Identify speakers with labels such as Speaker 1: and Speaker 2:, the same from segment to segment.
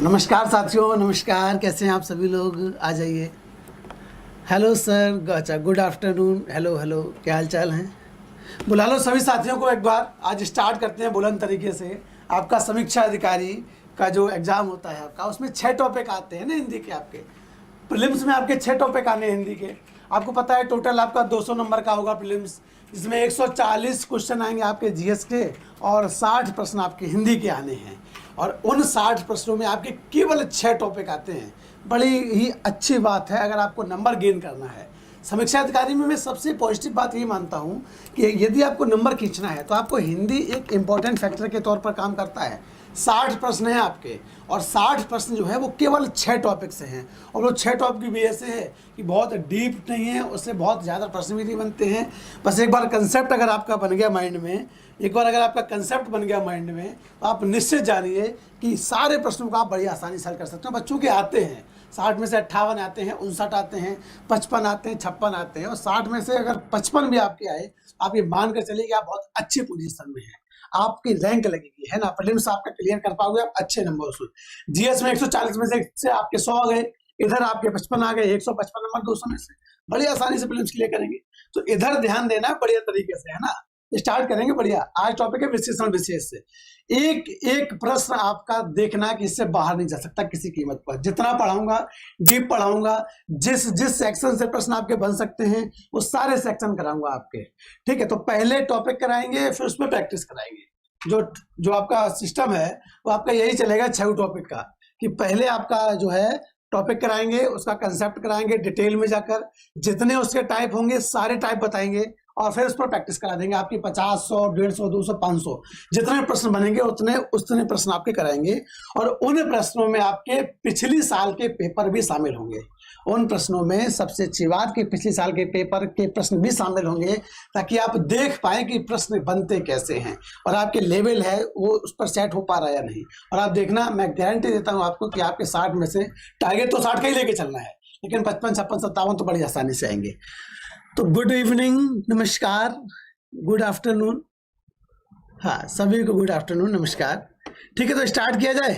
Speaker 1: नमस्कार साथियों, नमस्कार। कैसे हैं आप सभी लोग? आ जाइए। हेलो सर, अच्छा गुड आफ्टरनून। हेलो हेलो, क्या हाल चाल हैं? बुला लो सभी साथियों को एक बार। आज स्टार्ट करते हैं बुलंद तरीके से। आपका समीक्षा अधिकारी का जो एग्ज़ाम होता है आपका, उसमें 6 टॉपिक आते हैं ना हिंदी के। आपके प्रीलिम्स में आपके 6 टॉपिक आने हैं हिंदी के। आपको पता है टोटल आपका 200 नंबर का होगा प्रीलिम्स, जिसमें 140 क्वेश्चन आएंगे आपके जीएस के और 60 प्रश्न आपके हिंदी के आने हैं। और उन 60 प्रश्नों में आपके केवल 6 टॉपिक आते हैं। बड़ी ही अच्छी बात है अगर आपको नंबर गेन करना है। समीक्षा अधिकारी में मैं सबसे पॉजिटिव बात ये मानता हूँ कि यदि आपको नंबर खींचना है तो आपको हिंदी एक इम्पॉर्टेंट फैक्टर के तौर पर काम करता है। 60 प्रश्न हैं आपके, और 60 प्रश्न जो है वो केवल 6 टॉपिक से हैं। और वो 6 टॉपिक भी ऐसे है कि बहुत डीप नहीं है, उससे बहुत ज़्यादा प्रश्न भी नहीं बनते हैं। बस एक बार कंसेप्ट अगर आपका बन गया माइंड में, एक बार अगर आपका कंसेप्ट बन गया माइंड में, तो आप निश्चित जानिए कि सारे प्रश्नों को आप बड़ी आसानी से हल कर सकते हो। बच्चों के आते हैं 60 में से 58 आते हैं, 59 आते हैं, 55 आते हैं, 56 आते हैं। और 60 में से अगर 55 भी आपके आए, आप ये मान कर चलिए कि आप बहुत अच्छी पोजीशन में हैं, आपकी रैंक लगेगी, है ना। प्रीलिम्स आपका क्लियर कर पाओगे आप अच्छे नंबर से। जीएस में 140 में से आपके 100 आ गए, इधर आपके 55 आ गए, 155 नंबर 200 में से बड़ी आसानी से प्रीलिम्स क्लियर करेंगे। तो इधर ध्यान देना है बढ़िया तरीके से, है ना। स्टार्ट करेंगे बढ़िया। आज टॉपिक है विशेषण विशेष से। एक एक प्रश्न आपका देखना कि इससे बाहर नहीं जा सकता किसी कीमत पर। जितना पढ़ाऊंगा, डीप पढ़ाऊंगा, जिस जिस सेक्शन से प्रश्न आपके बन सकते हैं वो सारे सेक्शन कराऊंगा आपके। ठीक है, तो पहले टॉपिक कराएंगे, फिर उसमें प्रैक्टिस कराएंगे। जो आपका सिस्टम है वो आपका यही चलेगा 6 टॉपिक का, कि पहले आपका जो है टॉपिक कराएंगे, उसका कंसेप्ट कराएंगे डिटेल में जाकर, जितने उसके टाइप होंगे सारे टाइप बताएंगे, और फिर उस पर प्रैक्टिस करा देंगे। आपकी 50, 100, 150, 200, 500 जितने प्रश्न बनेंगे उतने प्रश्न आपके कराएंगे। और उन प्रश्नों में आपके पिछली साल के पेपर भी शामिल होंगे। उन प्रश्नों में सबसे अच्छी बात कि पिछले साल के पेपर के प्रश्न भी शामिल होंगे, ताकि आप देख पाए कि प्रश्न बनते कैसे हैं और आपके लेवल है वो उस पर सेट हो पा रहा है या नहीं। और आप देखना, मैं गारंटी देता हूं आपको कि आपके 60 में से टारगेट तो 60 का ही लेके चलना है, लेकिन 55, 56, 57 तो बड़ी आसानी से आएंगे। तो गुड इवनिंग, नमस्कार, गुड आफ्टरनून। हाँ, सभी को गुड आफ्टरनून, नमस्कार। ठीक है, तो स्टार्ट किया जाए।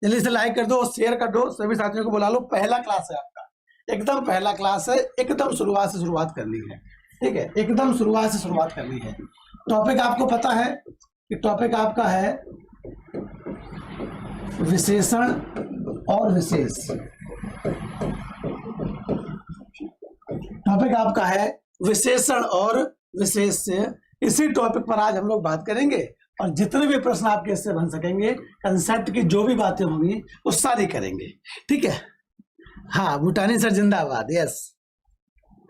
Speaker 1: जल्दी से लाइक कर दो, शेयर कर दो, सभी साथियों को बुला लो। पहला क्लास है आपका, एकदम पहला क्लास है, एकदम शुरुआत से शुरुआत करनी है। ठीक है, एकदम शुरुआत से शुरुआत करनी है। टॉपिक आपको पता है कि टॉपिक आपका है विशेषण और विशेष। टॉपिक आपका है विशेषण और विशेष से। इसी टॉपिक पर आज हम लोग बात करेंगे, और जितने भी प्रश्न आपके इससे बन सकेंगे, कंसेप्ट की जो भी बातें होंगी वो सारी करेंगे। ठीक है। हाँ, भूटानी सर जिंदाबाद। यस,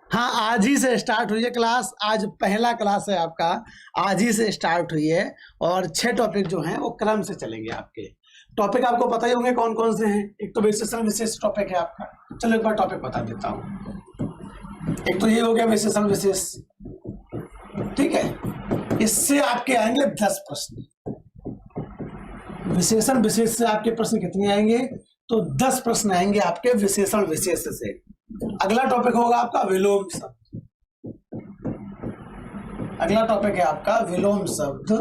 Speaker 1: हाँ, आज ही से स्टार्ट हुई है क्लास। आज पहला क्लास है आपका, आज ही से स्टार्ट हुई है। और 6 टॉपिक जो हैं वो क्रम से चलेंगे आपके। टॉपिक आपको पता ही होंगे कौन कौन से हैं। एक तो विशेषण विशेष टॉपिक है आपका। चलो एक बार टॉपिक बता देता हूँ। एक तो ये हो गया विशेषण विशेष, ठीक है। इससे आपके आएंगे 10 प्रश्न। विशेषण विशेष से आपके प्रश्न कितने आएंगे? तो 10 प्रश्न आएंगे आपके विशेषण विशेष से। अगला टॉपिक होगा आपका विलोम शब्द। अगला टॉपिक है आपका विलोम शब्द,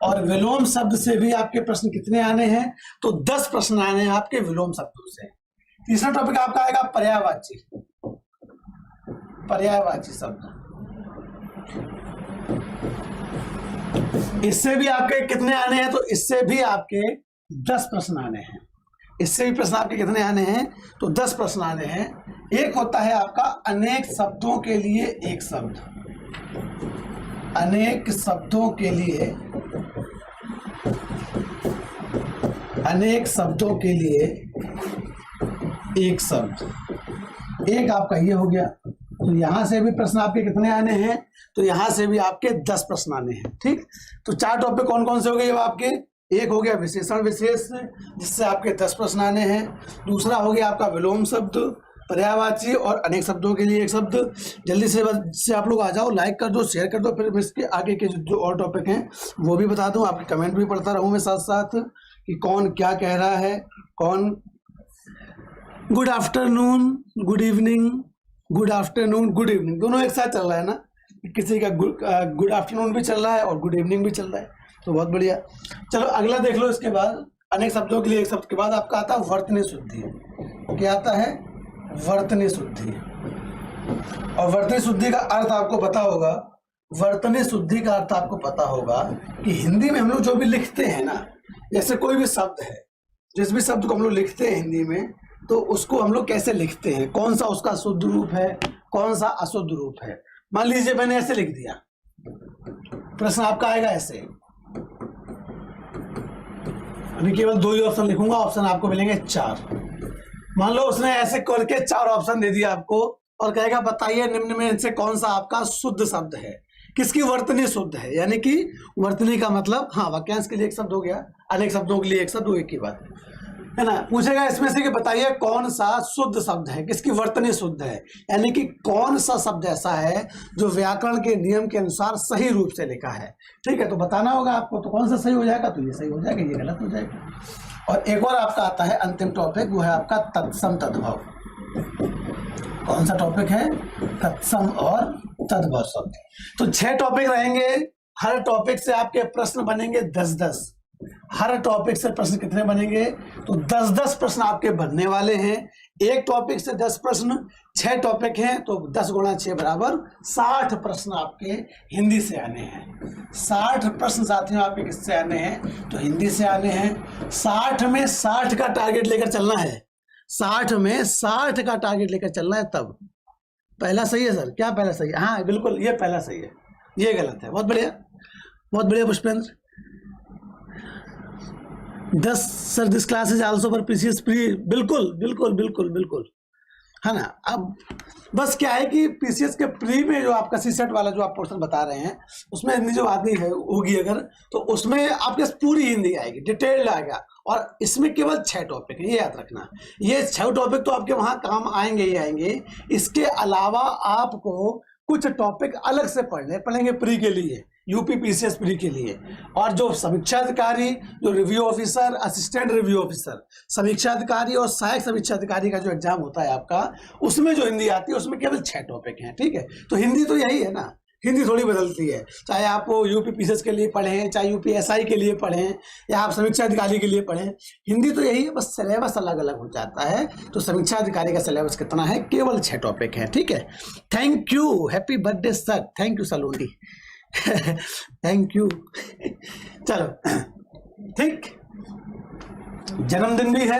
Speaker 1: और विलोम शब्द से भी आपके प्रश्न कितने आने हैं? तो 10 प्रश्न आने हैं आपके विलोम शब्दों से। तीसरा टॉपिक आपका आएगा पर्यायवाची। पर्यायवाची शब्द, इससे भी आपके कितने आने हैं? तो इससे भी आपके 10 प्रश्न आने हैं। इससे भी प्रश्न आपके कितने आने हैं? तो 10 प्रश्न आने हैं। एक होता है आपका अनेक शब्दों के लिए एक शब्द। अनेक शब्दों के लिए, अनेक शब्दों के लिए एक शब्द। एक आपका ये हो गया। तो यहां से भी प्रश्न आपके कितने आने हैं? तो यहां से भी आपके 10 प्रश्न आने हैं। ठीक, तो 4 टॉपिक कौन कौन से हो गए आपके? एक हो गया विशेषण विशेष, जिससे आपके 10 प्रश्न आने हैं। दूसरा हो गया आपका विलोम शब्द, पर्यायवाची और अनेक शब्दों के लिए एक शब्द। जल्दी से आप लोग आ जाओ, लाइक कर दो, शेयर कर दो, फिर इसके आगे के जो और टॉपिक हैं वो भी बता दूं। आपके कमेंट भी पढ़ता रहूं मैं साथ साथ कि कौन क्या कह रहा है। कौन good afternoon, good evening, good afternoon, good evening दोनों एक साथ चल रहा है ना। किसी का गुड आफ्टरनून भी चल रहा है और गुड इवनिंग भी चल रहा है, तो बहुत बढ़िया। चलो अगला देख लो। इसके बाद अनेक शब्दों के लिए एक शब्द के बाद आपका आता है वर्तनी शुद्धि। क्या आता है? वर्तनी शुद्धि। और वर्तनी शुद्धि का अर्थ आपको पता होगा, वर्तनी शुद्धि का अर्थ आपको पता होगा कि हिंदी में हम लोग जो भी लिखते हैं ना, जैसे कोई भी शब्द है, जिस भी शब्द को हम लोग लिखते हैं हिंदी में, तो उसको हम लोग कैसे लिखते हैं, कौन सा उसका शुद्ध रूप है, कौन सा अशुद्ध रूप है। मान लीजिए मैंने ऐसे लिख दिया, प्रश्न आपका आएगा ऐसे, अभी केवल 2 ही ऑप्शन लिखूंगा, ऑप्शन आपको मिलेंगे 4। मान लो उसने ऐसे करके 4 ऑप्शन दे दिया आपको और कहेगा बताइए निम्न में से कौन सा आपका शुद्ध शब्द है, किसकी वर्तनी शुद्ध है। यानी कि वर्तनी का मतलब, हाँ, वाक्यांश के लिए एक शब्द हो गया, अनेक शब्दों के लिए एक शब्द, एक ही बात है ना। पूछेगा इसमें से कि बताइए कौन सा शुद्ध शब्द है, किसकी वर्तनी शुद्ध है, यानी कि कौन सा शब्द ऐसा है जो व्याकरण के नियम के अनुसार सही रूप से लिखा है। ठीक है, तो बताना होगा आपको, तो कौन सा सही हो जाएगा, तो ये सही हो जाएगा, ये गलत हो जाएगा। और एक और आपका आता है अंतिम टॉपिक, वो है आपका तत्सम तद्भव। कौन सा टॉपिक है? तत्सम और तद्भव शब्द। तो 6 टॉपिक रहेंगे, हर टॉपिक से आपके प्रश्न बनेंगे 10-10। हर टॉपिक से प्रश्न कितने बनेंगे? तो 10-10 प्रश्न आपके बनने वाले हैं। एक टॉपिक से 10 प्रश्न, 6 टॉपिक हैं, तो 10 गुणा 6 बराबर 60 प्रश्न आपके हिंदी से आने हैं। 60 प्रश्न साथियों आपके किससे आने हैं? तो हिंदी से आने हैं। 60 में 60 का टारगेट लेकर चलना है, 60 में 60 का टारगेट लेकर चलना है। तब पहला सही है सर? क्या पहला सही है? हाँ बिल्कुल, ये पहला सही है, ये गलत है। बहुत बढ़िया, बहुत बढ़िया Pushpendra. Sir this class is also for PCS pre. बिल्कुल बिल्कुल बिल्कुल बिल्कुल, है ना। अब बस क्या है कि पीसीएस के प्री में जो आपका सीसेट वाला जो आप पोर्शन बता रहे हैं, उसमें हिंदी जो आती है होगी अगर, तो उसमें आपके पूरी हिंदी आएगी, डिटेल्ड आएगा। और इसमें केवल 6 टॉपिक है, ये याद रखना। ये 6 टॉपिक तो आपके वहाँ काम आएंगे ही आएंगे। इसके अलावा आपको कुछ टॉपिक अलग से पढ़ेंगे प्री के लिए, यूपी पीसीएस प्री के लिए। और जो समीक्षा अधिकारी, जो review officer, assistant review officer, समीक्षा अधिकारी और सहायक समीक्षा अधिकारी का जो एग्जाम होता है आपका, उसमें जो हिंदी आती है उसमें केवल 6 टॉपिक हैं। ठीक है, तो हिंदी तो यही है ना, हिंदी थोड़ी बदलती है। चाहे आप यूपी पीसीएस के लिए पढ़ें, चाहे यूपी एसआई के लिए पढ़ें, या आप समीक्षा अधिकारी के लिए पढ़ें, हिंदी तो यही है, बस सिलेबस अलग अलग हो जाता है। तो समीक्षा अधिकारी का सिलेबस कितना है? केवल 6 टॉपिक है। ठीक है, thank you, happy birthday sir. Thank you Saloni. Thank you. चलो ठीक, जन्मदिन भी है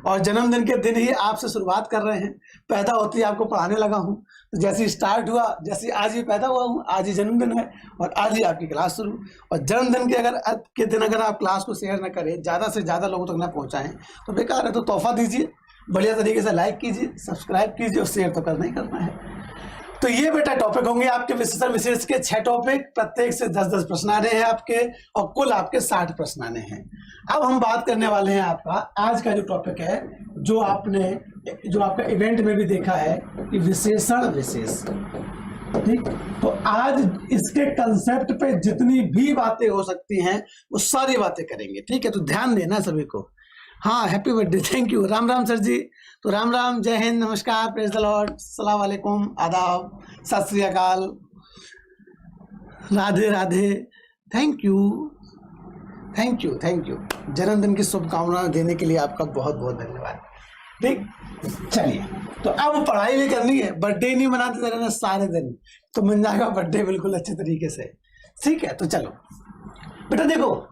Speaker 1: और जन्मदिन के दिन ही आपसे शुरुआत कर रहे हैं। पैदा होती है आपको पढ़ाने लगा हूँ, तो जैसे स्टार्ट हुआ, जैसे आज ही पैदा हुआ हूँ, आज ही जन्मदिन है और आज ही आपकी क्लास शुरू। और जन्मदिन के दिन अगर आप क्लास को शेयर न करें, ज़्यादा से ज़्यादा लोगों तक ना पहुँचाएं, तो बेकार है। तो तोहफा दीजिए, बढ़िया तरीके से लाइक कीजिए, सब्सक्राइब कीजिए और शेयर तो करना ही करना है। तो ये बेटा टॉपिक होंगे आपके विशेषण विशेष के 6 टॉपिक, प्रत्येक से 10-10 प्रश्न आ रहे हैं आपके, और कुल आपके 60 प्रश्न आने हैं। अब हम बात करने वाले हैं आपका आज का जो टॉपिक है, जो आपका इवेंट में भी देखा है कि विशेषण विशेष। ठीक, तो आज इसके कंसेप्ट पे जितनी भी बातें हो सकती हैं वो सारी बातें करेंगे। ठीक है, तो ध्यान देना सभी को। हाँ, हैप्पी बर्थडे, थैंक यू। राम राम सर जी। तो राम राम, जय हिंद, नमस्कार, प्रेज द लॉर्ड, अस्सलाम वालेकुम, आदाब, सत श्री अकाल, Radhe Radhe, thank you thank you thank you. जन्मदिन की शुभकामनाएं देने के लिए आपका बहुत बहुत धन्यवाद। ठीक, चलिए, तो अब पढ़ाई भी करनी है, बर्थडे नहीं मनाते रहना सारे दिन, तो मिल जाएगा बर्थडे बिल्कुल अच्छे तरीके से। ठीक है, तो चलो बेटा देखो,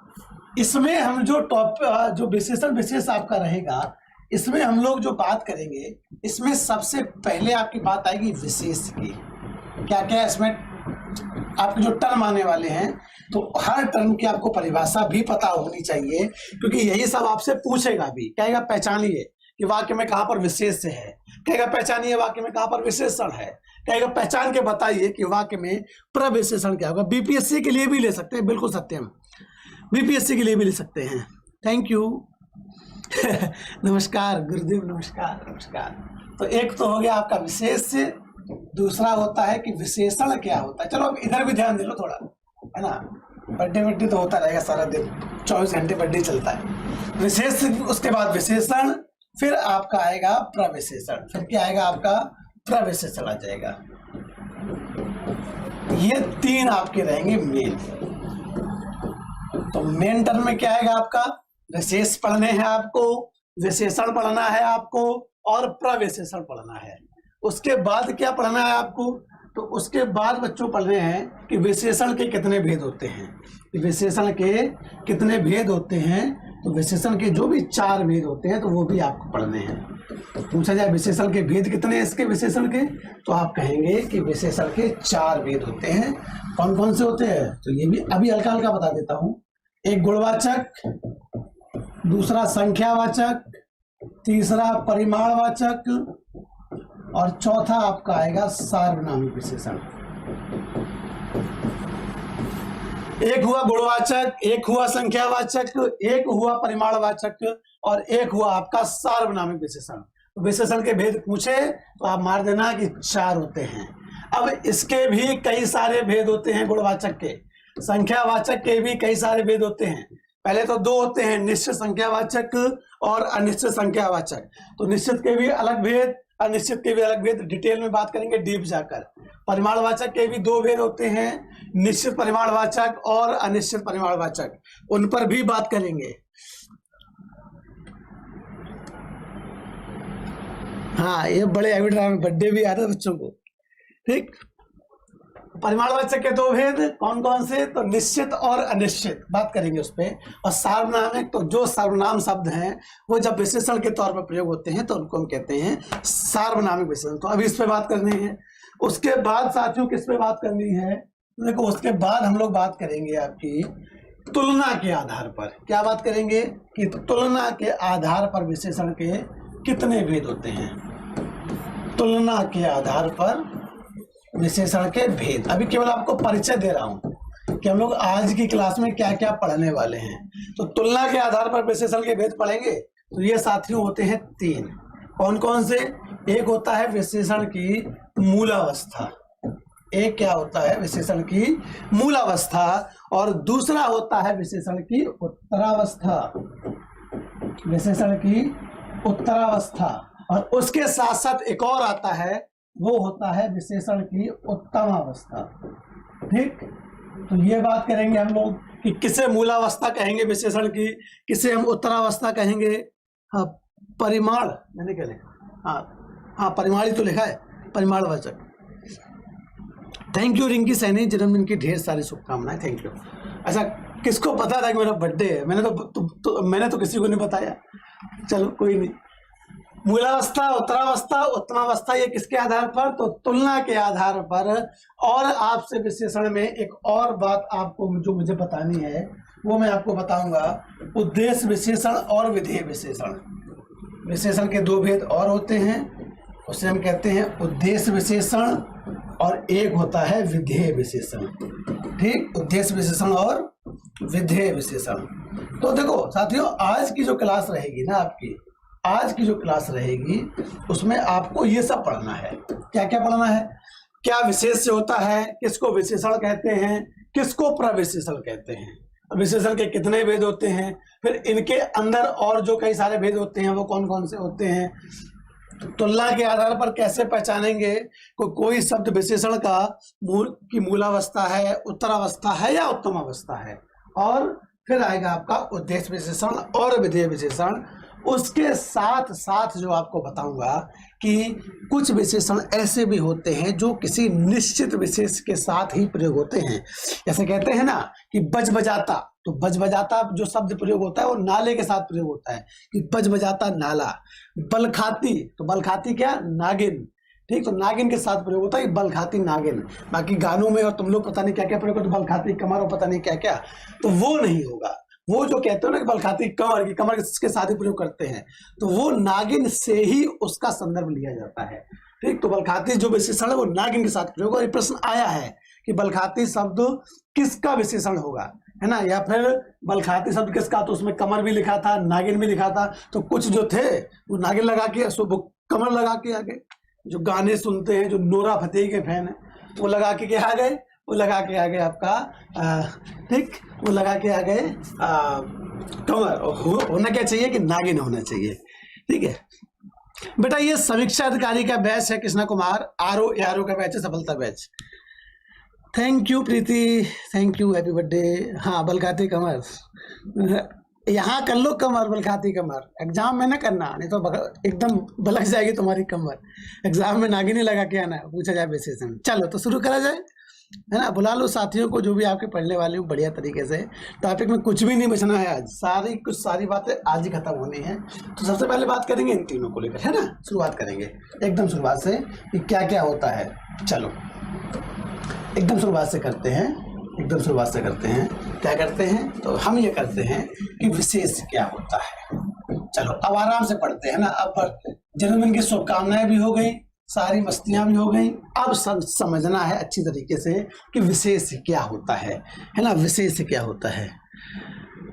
Speaker 1: इसमें हम जो विशेषण विशेष आपका रहेगा, इसमें हम लोग जो बात करेंगे, इसमें सबसे पहले आपकी बात आएगी विशेष की। क्या क्या इसमें आपके जो टर्म आने वाले हैं, तो हर टर्म की आपको परिभाषा भी पता होनी चाहिए, क्योंकि यही सब आपसे पूछेगा भी। कहेगा पहचानिए कि वाक्य में कहाँ पर विशेष है, कहेगा पहचानिए वाक्य में कहाँ पर विशेषण है, कहेगा पहचान के बताइए कि वाक्य में प्रविशेषण क्या होगा। बीपीएससी के लिए भी ले सकते हैं, बिल्कुल सत्यम, बीपीएससी के लिए भी ले सकते हैं। Thank you. नमस्कार गुरुदेव, नमस्कार नमस्कार। तो एक तो हो गया आपका विशेष से, दूसरा होता है कि विशेषण क्या होता है। चलो अब इधर भी ध्यान दे लो थोड़ा, है ना। बर्थडे तो होता रहेगा सारा दिन, 24 घंटे बर्थडे चलता है। विशेष, उसके बाद विशेषण, फिर आपका आएगा प्रविशेषण, फिर क्या आएगा आपका प्रविशेषण आ जाएगा। ये 3 आपके रहेंगे मेन। तो मेन टर्म में क्या आएगा आपका विशेष पढ़ने हैं आपको, विशेषण पढ़ना है आपको और प्रविशेषण पढ़ना है। उसके बाद क्या पढ़ना है आपको, तो उसके बाद बच्चों पढ़ने हैं कि विशेषण के कितने भेद होते हैं। विशेषण के कितने भेद होते हैं, तो विशेषण के जो भी 4 भेद होते हैं तो वो भी आपको पढ़ने हैं। तो पूछा जाए विशेषण के भेद कितने हैं इसके विशेषण के, तो आप कहेंगे कि विशेषण के 4 भेद होते हैं। कौन कौन से होते हैं, तो ये भी अभी हल्का हल्का बता देता हूँ। एक गुणवाचक, दूसरा संख्यावाचक, तीसरा परिमाणवाचक और चौथा आपका आएगा सार्वनामिक विशेषण। एक हुआ गुणवाचक, एक हुआ संख्यावाचक, एक हुआ परिमाणवाचक और एक हुआ आपका सार्वनामिक विशेषण। तो विशेषण के भेद पूछे तो आप मार देना कि 4 होते हैं। अब इसके भी कई सारे भेद होते हैं गुणवाचक के, संख्यावाचक के भी कई सारे भेद होते हैं। पहले तो 2 होते हैं, निश्चित संख्यावाचक और अनिश्चित संख्यावाचक। तो निश्चित के भी अलग भेद, अनिश्चित के भी अलग भेद, डिटेल में बात करेंगे डीप जाकर। परिमाणवाचक के भी 2 भेद होते हैं, निश्चित परिमाणवाचक और अनिश्चित परिमाणवाचक, उन पर भी बात करेंगे। हाँ, ये बड़े हैबिट रहा, बर्थडे भी आता है बच्चों को। ठीक, परिमाणवाचक के 2 भेद कौन कौन से, तो निश्चित और अनिश्चित, बात करेंगे उस पर। और सार्वनामिक, तो जो सर्वनाम शब्द हैं वो जब विशेषण के तौर पर प्रयोग होते हैं तो उनको हम कहते हैं सार्वनामिक विशेषण। तो अभी इस पे बात करनी है। उसके बाद साथियों किस पे बात करनी है, देखो उसके बाद हम लोग बात करेंगे आपकी तुलना के आधार पर। क्या बात करेंगे कि तुलना के आधार पर विशेषण के कितने भेद होते हैं, तुलना के आधार पर विशेषण के भेद। अभी केवल आपको परिचय दे रहा हूं कि हम लोग आज की क्लास में क्या क्या पढ़ने वाले हैं। तो तुलना के आधार पर विशेषण के भेद पढ़ेंगे। तो ये साथियों होते हैं 3। कौन कौन से, एक होता है विशेषण की मूलावस्था, एक क्या होता है विशेषण की मूलावस्था, और दूसरा होता है विशेषण की उत्तरावस्था, विशेषण की उत्तरावस्था। और उसके साथ साथ एक और आता है, वो होता है विशेषण की उत्तमावस्था। ठीक, तो ये बात करेंगे हम लोग कि किसे मूलावस्था कहेंगे विशेषण की, किसे हम उत्तरावस्था कहेंगे। हाँ, परिमाण मैंने क्या लिखा, हाँ परिमाण ही तो लिखा है, परिमाणवाचक। थैंक यू रिंकी सैनी, जन्मदिन की ढेर सारी शुभकामनाएं, थैंक यू। अच्छा, किसको पता था कि मेरा बर्थडे है, मैंने तो किसी को नहीं बताया, चलो कोई नहीं। मूलावस्था, उत्तरावस्था, उत्तमावस्था, ये किसके आधार पर, तो तुलना के आधार पर। और आपसे विशेषण में एक और बात आपको जो मुझे बतानी है वो मैं आपको बताऊंगा, उद्देश्य विशेषण और विधेय विशेषण। विशेषण के 2 भेद और होते हैं, उसे हम कहते हैं उद्देश्य विशेषण और एक होता है विधेय विशेषण। ठीक, उद्देश्य विशेषण और विधेय विशेषण। तो देखो साथियों, आज की जो क्लास रहेगी ना आपकी, आज की जो क्लास रहेगी उसमें आपको ये सब पढ़ना है। क्या क्या पढ़ना है, क्या विशेष्य होता है, किसको विशेषण कहते हैं, किसको प्रविशेषण कहते हैं, विशेषण के कितने भेद होते हैं, फिर इनके अंदर और जो कई सारे भेद होते हैं वो कौन कौन से होते हैं, तुलना के आधार पर कैसे पहचानेंगे कोई शब्द विशेषण का की मूलावस्था है, उत्तरावस्था है या उत्तमावस्था है। और फिर आएगा आपका उद्देश्य विशेषण और विधेय विशेषण। उसके साथ साथ जो आपको बताऊंगा कि कुछ विशेषण ऐसे भी होते हैं जो किसी निश्चित विशेष के साथ ही प्रयोग होते हैं। जैसे कहते हैं ना कि बज बजाता, तो बज बजाता जो शब्द प्रयोग होता है वो नाले के साथ प्रयोग होता है कि बज बजाता नाला। बलखाती, तो बलखाती क्या, नागिन। ठीक, तो नागिन के साथ प्रयोग होता है बलखाती नागिन। बाकी गानों में और तुम लोग पता नहीं क्या क्या प्रयोग करते, बलखाती कमर और पता नहीं क्या क्या, तो वो नहीं होगा। वो जो कहते हो ना कि बलखाती कमर, की कमर के साथ ही प्रयोग करते हैं, तो वो नागिन से ही उसका संदर्भ लिया जाता है। ठीक, तो बलखाती जो विशेषण है वो नागिन के साथ प्रयोग। और ये प्रश्न आया है कि बलखाती शब्द किसका विशेषण होगा, है ना, या फिर बलखाती शब्द किसका, तो उसमें कमर भी लिखा था, नागिन भी लिखा था। तो कुछ जो थे वो नागिन लगा के, कमर लगा के आगे, जो गाने सुनते हैं, जो नोरा फतेही के फैन है, वो लगा के आ गए, वो लगा के आ गए आपका, ठीक, वो लगा के आ गए कमर। होना क्या चाहिए कि नागिन होना चाहिए। ठीक है बेटा, ये समीक्षा अधिकारी का बैच है, कृष्णा कुमार, आरओ का बैच है, सफलता batch. Thank you Preeti, thank you, happy birthday. हाँ, बलखाती कमर, यहाँ कर लो कमर, बल खाती कमर। एग्जाम में ना करना, नहीं तो एकदम बलक जाएगी तुम्हारी कमर। एग्जाम में नागिनी लगा के आना, पूछा जाए विशेषण। चलो तो शुरू करा जाए, है ना। बुला लो साथियों को जो भी आपके पढ़ने वाले हो बढ़िया तरीके से। टॉपिक में कुछ भी नहीं बचना है आज, सारी बातें आज ही खत्म होनी है। तो सबसे पहले बात करेंगे इन तीनों को लेकर, है ना। शुरुआत करेंगे एकदम शुरुआत से कि क्या क्या होता है। चलो एकदम शुरुआत से करते हैं, क्या करते हैं तो हम ये करते हैं कि विशेष क्या होता है। चलो अब आराम से पढ़ते हैं ना। अब जन्मदिन की शुभकामनाएं भी हो गई, सारी मस्तियां भी हो गई। अब समझना है अच्छी तरीके से कि विशेष क्या होता है ना। विशेष क्या होता है।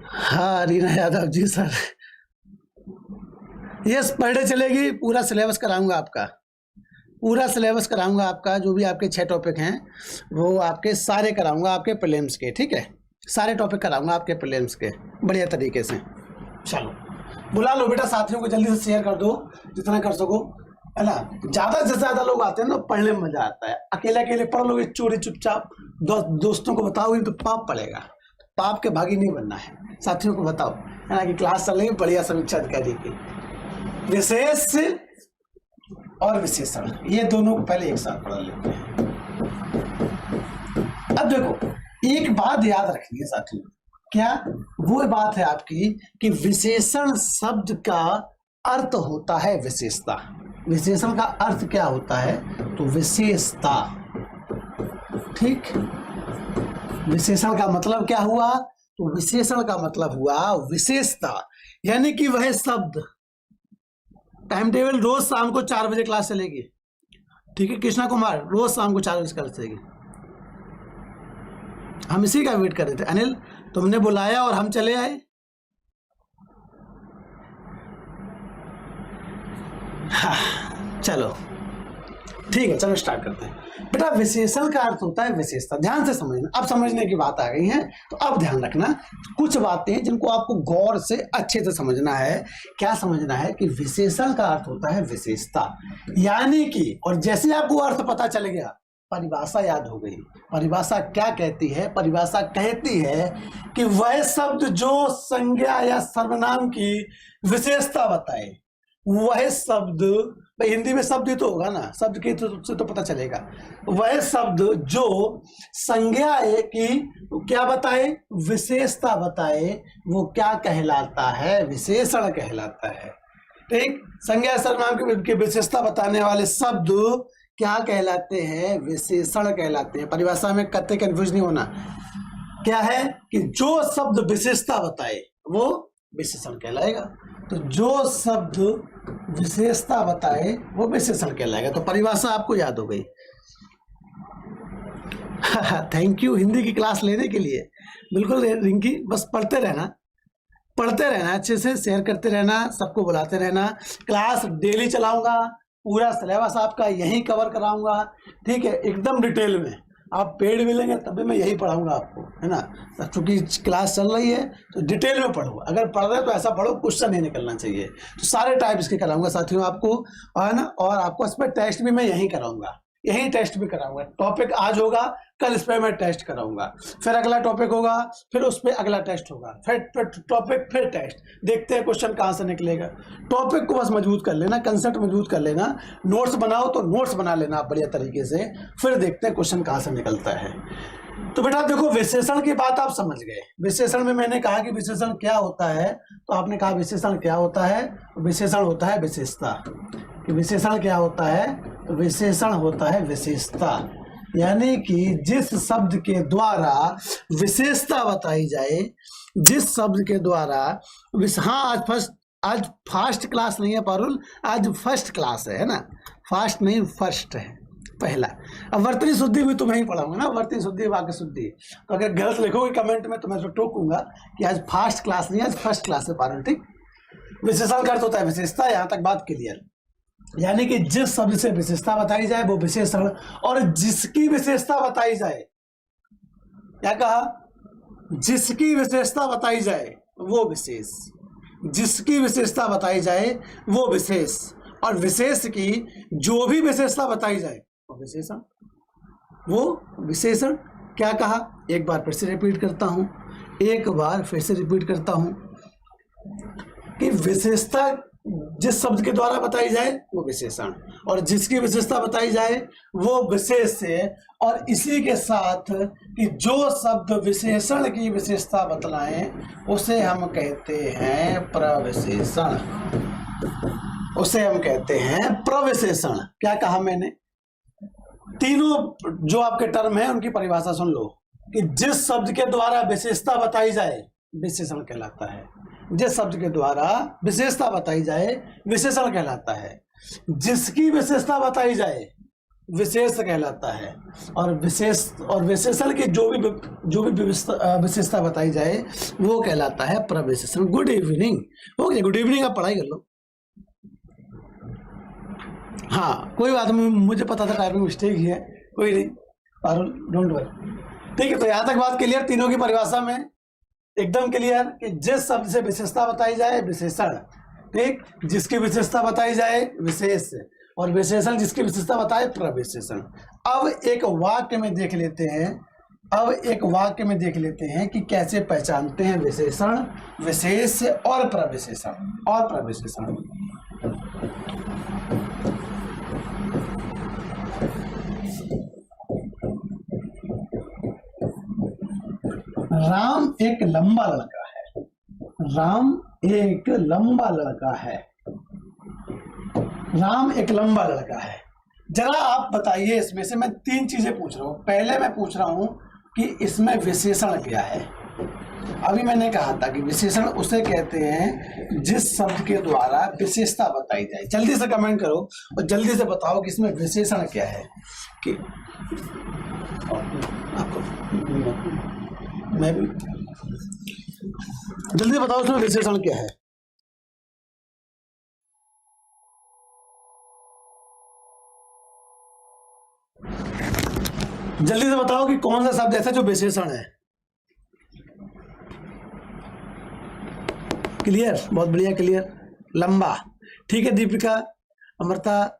Speaker 1: हाँ Reena Yadav ji sir, yes per day चलेगी। पूरा सिलेबस कराऊंगा आपका, जो भी आपके 6 टॉपिक हैं वो आपके सारे कराऊंगा, आपके प्रीलिम्स के, ठीक है। सारे टॉपिक कराऊंगा आपके प्रीलिम्स के बढ़िया तरीके से। चलो बुला लो बेटा साथियों को, जल्दी से शेयर कर दो जितना कर सको, है ना। ज्यादा से ज्यादा लोग आते हैं ना, पढ़ने में मजा आता है। अकेले पढ़ लोगे चोरी चुपचाप, दोस्तों को बताओगे तो पाप पड़ेगा। पाप के भागी नहीं बनना है। साथियों को बताओ, है ना, कि क्लास चल रही है बढ़िया समीक्षा अधिकारी की। विशेष और विशेषण, ये दोनों को पहले एक साथ पढ़ लेते हैं। अब देखो एक बात याद रखनी है साथियों, क्या वो बात है आपकी कि विशेषण शब्द का अर्थ होता है विशेषता। विशेषण का अर्थ क्या होता है तो विशेषता, ठीक। विशेषण का मतलब क्या हुआ तो विशेषण का मतलब हुआ विशेषता, यानी कि वह शब्द। टाइम टेबल रोज शाम को 4 बजे क्लास चलेगी, ठीक है। कृष्णा कुमार रोज शाम को 4 बजे क्लास चलेगी। हम इसी का वेट कर रहे थे। अनिल तुमने बुलाया और हम चले आए। हाँ, चलो ठीक है, चलो स्टार्ट करते हैं। बेटा विशेषण का अर्थ होता है विशेषता। ध्यान से समझना, अब समझने की बात आ गई है तो अब ध्यान रखना कुछ बातें जिनको आपको गौर से अच्छे से समझना है। क्या समझना है कि विशेषण का अर्थ होता है विशेषता, यानी कि, और जैसे आपको अर्थ पता चल गया, परिभाषा याद हो गई। परिभाषा क्या कहती है? परिभाषा कहती है कि वह शब्द जो संज्ञा या सर्वनाम की विशेषता बताए, वह शब्द, हिंदी में शब्द ही तो होगा ना, शब्द के से तो पता चलेगा। वह शब्द जो संज्ञा की क्या बताए, विशेषता बताए, वो क्या कहलाता है? विशेषण कहलाता है, ठीक। संज्ञा सर्वनाम की विशेषता बताने वाले शब्द क्या कहलाते हैं? विशेषण कहलाते हैं। परिभाषा में कतई कंफ्यूज नहीं होना। क्या है कि जो शब्द विशेषता बताए वो विशेषण कहलाएगा। तो जो शब्द विशेषता बताए वो विशेषण कहलाएगा। तो परिभाषा आपको याद हो गई। थैंक यू हिंदी की क्लास लेने के लिए। बिल्कुल रिंकी, बस पढ़ते रहना, अच्छे से शेयर करते रहना, सबको बुलाते रहना। क्लास डेली चलाऊंगा, पूरा सिलेबस आपका यहीं कवर कराऊंगा, ठीक है, एकदम डिटेल में। आप पेड मिलेंगे तब भी मैं यही पढ़ाऊंगा आपको, है ना। चूंकि क्लास चल रही है तो डिटेल में पढ़ो। अगर पढ़ रहे हो तो ऐसा पढ़ो क्वेश्चन नहीं निकलना चाहिए। तो सारे टाइप इसके कराऊंगा साथियों आपको, है ना। और आपको इस पर टेस्ट भी मैं यहीं कराऊंगा, यही टेस्ट भी कराऊंगा। टॉपिक आज होगा, कल इस पे मैं टेस्ट कराऊंगा, फिर अगला टॉपिक होगा, फिर उस पे अगला टेस्ट होगा, फिर टॉपिक, फिर टेस्ट। देखते हैं क्वेश्चन कहां से निकलेगा। टॉपिक को बस मजबूत कर लेना, कंसेप्ट मजबूत कर लेना। नोट्स बनाओ तो नोट्स बना लेना बढ़िया तरीके से, फिर देखते हैं क्वेश्चन कहां से निकलता है। तो बेटा देखो, विशेषण की बात आप समझ गए। विशेषण में मैंने कहा कि विशेषण क्या होता है, तो आपने कहा विशेषण क्या होता है? विशेषण होता है विशेषता। कि विशेषण क्या होता है? विशेषण होता है विशेषता, यानी कि जिस शब्द के द्वारा विशेषता बताई जाए, जिस शब्द के द्वारा हाँ, आज फर्स्ट क्लास नहीं है पारुल, आज फर्स्ट क्लास है ना। फास्ट नहीं, फर्स्ट है पहला। अब वर्तनी शुद्धि भी तुम्हें ही पढ़ाऊंगा ना, वर्तनी शुद्धि, वाक्य शुद्धि। तो अगर गलत लिखोगे कमेंट में तो मैं उसको टोकूंगा कि आज फास्ट क्लास नहीं, आज फर्स्ट क्लास है पारुल, ठीक। विशेषण का अर्थ होता है विशेषता। यहां तक बात क्लियर। यानी कि जिस शब्द से विशेषता बताई जाए वो विशेषण, और जिसकी विशेषता बताई जाए, क्या कहा? जिसकी विशेषता बताई जाए वो विशेष, जिसकी विशेषता बताई जाए वो विशेष, और विशेष की जो भी विशेषता बताई जाए वो विशेषण। वो विशेषण क्या कहा? एक बार फिर से रिपीट करता हूं, कि विशेषता जिस शब्द के द्वारा बताई जाए वो विशेषण, और जिसकी विशेषता बताई जाए वो विशेष है। और इसी के साथ कि जो शब्द विशेषण की विशेषता बतलाएं उसे हम कहते हैं प्रविशेषण, उसे हम कहते हैं प्रविशेषण। क्या कहा मैंने? तीनों जो आपके टर्म है उनकी परिभाषा सुन लो कि जिस शब्द के द्वारा विशेषता बताई जाए विशेषण कहलाता है, जिस शब्द के द्वारा विशेषता बताई जाए विशेषण कहलाता है, जिसकी विशेषता बताई जाए विशेष कहलाता है, और विशेषण की जो भी विशेषता बताई जाए वो कहलाता है प्रविशेषण। Good evening. Okay, good evening. आप पढ़ाई कर लो। हाँ, कोई बात नहीं, मुझे पता था टाइपिंग मिस्टेक ही है, कोई नहीं, पारुल डोंट वरी। ठीक है, तो यहाँ तक बात क्लियर, तीनों की परिभाषा में एकदम क्लियर कि जिस शब्द से विशेषता बताई जाए विशेषण, ठीक, जिसकी विशेषता बताई जाए विशेष, और विशेषण जिसकी विशेषता बताए प्रविशेषण। अब एक वाक्य में देख लेते हैं, कि कैसे पहचानते हैं विशेषण, विशेष और प्रविशेषण। राम एक लंबा लड़का है। राम एक लंबा लड़का है। जरा आप बताइए, इसमें से मैं तीन चीजें पूछ रहा हूं। पहले मैं पूछ रहा हूं कि इसमें विशेषण क्या है। अभी मैंने कहा था कि विशेषण उसे कहते हैं जिस शब्द के द्वारा विशेषता बताई जाए। जल्दी से कमेंट करो और जल्दी से बताओ कि इसमें विशेषण क्या है। कि मैं भी जल्दी बताओ उसमें विशेषण क्या है। जल्दी से बताओ कि कौन सा शब्द ऐसा जो विशेषण है। क्लियर? बहुत बढ़िया, क्लियर। लंबा, ठीक है। दीपिका, अमृता,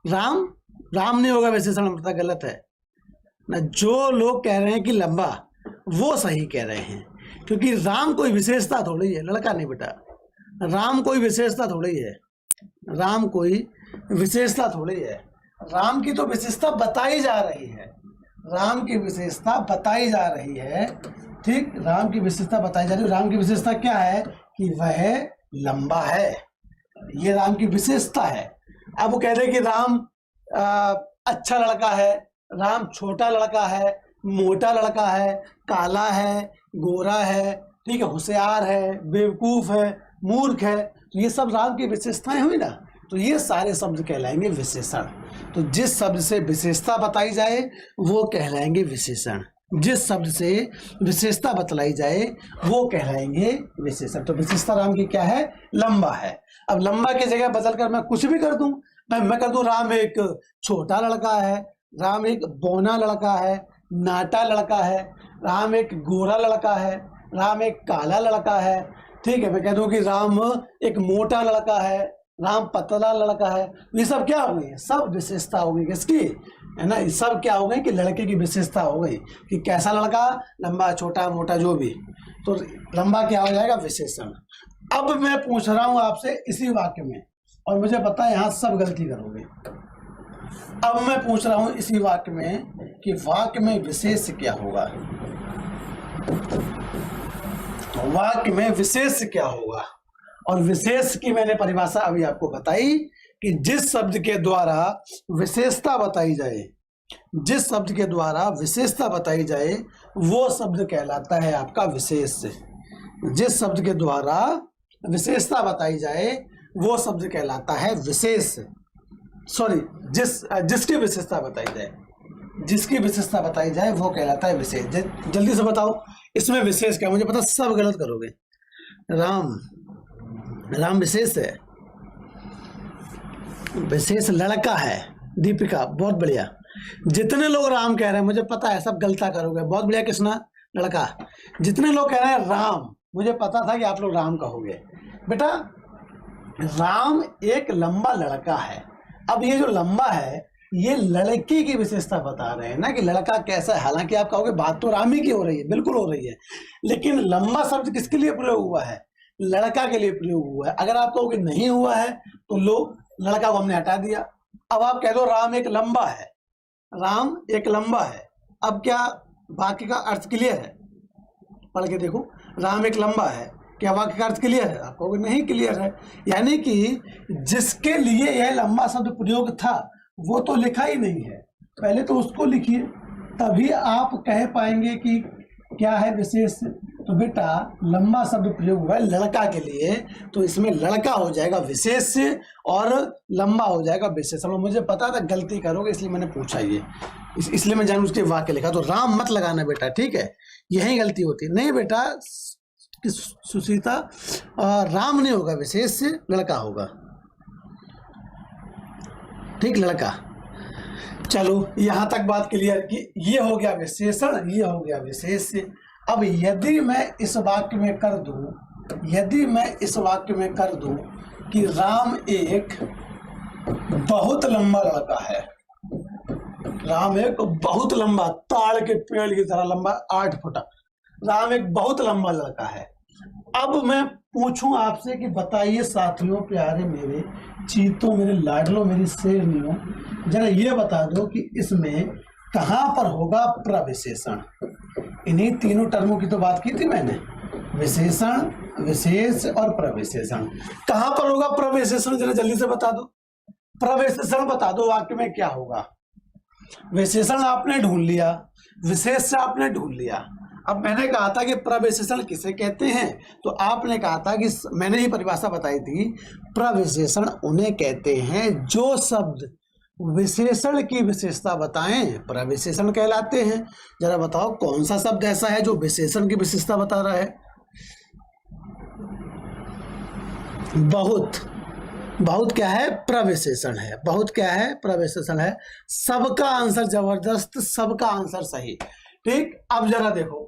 Speaker 1: राम नहीं होगा विशेषण, अमृता गलत है ना। जो लोग कह रहे हैं कि लंबा, वो सही कह रहे हैं, क्योंकि राम कोई विशेषता थोड़ी है, लड़का नहीं बेटा। राम कोई विशेषता थोड़ी है, राम की तो विशेषता बताई जा रही है, राम की विशेषता बताई जा रही है। ठीक, राम की विशेषता बताई जा रही है। राम की विशेषता क्या है? कि वह लंबा है, ये राम की विशेषता है। अब वो कह रहे कि राम अच्छा लड़का है, राम छोटा लड़का है, मोटा लड़का है, काला है, गोरा है, ठीक है, होशियार है, बेवकूफ है, मूर्ख है, तो ये सब राम की विशेषताएं हुई ना। तो ये सारे शब्द कहलाएंगे विशेषण। तो जिस शब्द से विशेषता बताई जाए वो कहलाएंगे विशेषण, जिस शब्द से विशेषता बतलाई जाए वो कहलाएंगे विशेषण। तो विशेषता राम की क्या है? लंबा है। अब लंबा की जगह बदलकर मैं कुछ भी कर दूं, मैं कर दूं राम एक छोटा लड़का है, राम एक बौना लड़का है, नाटा लड़का है, राम एक गोरा लड़का है, राम एक काला लड़का है, ठीक है। मैं कह दूं कि राम एक मोटा लड़का है, राम पतला लड़का है। ये सब क्या हो गई? सब विशेषता हो गई किसकी, है ना। ये सब क्या हो गई कि लड़के की विशेषता हो गई कि कैसा लड़का, लंबा, छोटा, मोटा, जो भी। तो लंबा क्या हो जाएगा? विशेषण। अब मैं पूछ रहा हूं आपसे इसी वाक्य में, और मुझे पता है यहां सब गलती करोगे। अब मैं पूछ रहा हूं इसी वाक्य में कि वाक्य में विशेष क्या होगा, वाक्य में विशेष क्या होगा। और विशेष की मैंने परिभाषा अभी आपको बताई कि जिस शब्द के द्वारा विशेषता बताई जाए, जिस शब्द के द्वारा विशेषता बताई जाए वो शब्द कहलाता है आपका विशेष। जिस शब्द के द्वारा विशेषता बताई जाए वो शब्द कहलाता है विशेष। सॉरी, जिसकी विशेषता बताई जाए, जिसकी विशेषता बताई जाए वो कहलाता है विशेष। जल्दी से बताओ इसमें विशेष क्या? मुझे पता सब गलत करोगे। राम विशेष है, विशेष लड़का है। दीपिका, बहुत बढ़िया। जितने लोग राम कह रहे हैं मुझे पता है सब गलता करोगे। बहुत बढ़िया कृष्णा, लड़का। जितने लोग कह रहे हैं राम, मुझे पता था कि आप लोग राम कहोगे। बेटा राम एक लंबा लड़का है। अब ये जो लंबा है ये लड़के की विशेषता बता रहे हैं ना कि लड़का कैसा है। हालांकि आप कहोगे बात तो राम ही की हो रही है, बिल्कुल हो रही है, लेकिन लंबा शब्द किसके लिए प्रयोग हुआ है? लड़का के लिए प्रयोग हुआ है। अगर आप कहोगे नहीं हुआ है तो लो, लड़का को हमने हटा दिया। अब आप कह दो राम एक लंबा है, राम एक लंबा है। अब क्या वाक्य का अर्थ क्लियर है? पढ़ के देखो, राम एक लंबा है, क्या वाक्य का अर्थ क्लियर है? आप कहोगे नहीं क्लियर है। यानी कि जिसके लिए यह लंबा शब्द प्रयोग था वो तो लिखा ही नहीं है, पहले तो उसको लिखिए, तभी आप कह पाएंगे कि क्या है विशेष। तो बेटा लंबा शब्द प्रयोग हुआ है लड़का के लिए, तो इसमें लड़का हो जाएगा विशेष और लंबा हो जाएगा विशेषण। मुझे पता था गलती करोगे इसलिए मैंने पूछा ये, इसलिए मैं जानबूझ के वाक्य लिखा। तो राम मत लगाना बेटा, ठीक है, यही गलती होती है। नहीं बेटा सुशीता, राम नहीं होगा, विशेष लड़का होगा, ठीक, लड़का। चलो यहां तक बात क्लियर की, ये हो गया विशेषण, ये हो गया विशेष। अब यदि मैं इस वाक्य में कर दूं, यदि मैं इस वाक्य में कर दूं कि राम एक बहुत लंबा लड़का है, राम एक बहुत लंबा, ताड़ के पेड़ की तरह लंबा, 8 फुट, राम एक बहुत लंबा लड़का है। अब मैं पूछूं आपसे कि बताइए साथियों, प्यारे मेरे चीतों, मेरे लाडलों, मेरी शेरनियों, जरा ये बता दो कि इसमें कहां पर होगा प्रविशेषण। इन्हीं तीनों टर्मों की तो बात की थी मैंने, विशेषण, विशेष और प्रविशेषण। कहां पर होगा प्रविशेषण, जरा जल्दी से बता दो। प्रविशेषण बता दो वाक्य में क्या होगा। विशेषण आपने ढूंढ लिया, विशेष से आपने ढूंढ लिया। अब मैंने कहा था कि प्रविशेषण किसे कहते हैं, तो आपने कहा था कि मैंने ही परिभाषा बताई थी, प्रविशेषण उन्हें कहते हैं जो शब्द विशेषण की विशेषता बताएं, प्रविशेषण कहलाते हैं। जरा बताओ कौन सा शब्द ऐसा है जो विशेषण की विशेषता बता रहा है? बहुत, बहुत क्या है? प्रविशेषण है। बहुत क्या है? प्रविशेषण है। सबका आंसर जबरदस्त, सबका आंसर सही, ठीक। अब जरा देखो,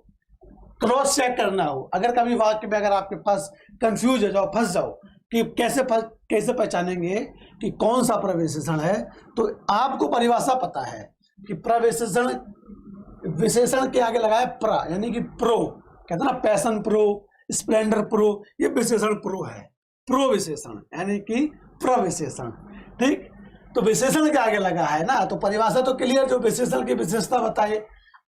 Speaker 1: क्रॉस चेक करना हो, अगर कभी वाक्य में अगर आपके पास कंफ्यूज हो जाओ, फंस जाओ कि कैसे पहचानेंगे कि कौन सा प्रविशेषण है, तो आपको परिभाषा पता है कि प्रविशेषण विशेषण के आगे लगाए प्र, यानी कि प्रो, कहते हैं ना पैशन प्रो, स्प्लेंडर प्रो, ये विशेषण प्रो है, प्रो विशेषण यानी कि प्रविशेषण, ठीक। तो विशेषण के आगे लगा है ना, तो परिभाषा तो क्लियर, जो विशेषण की विशेषता बताए।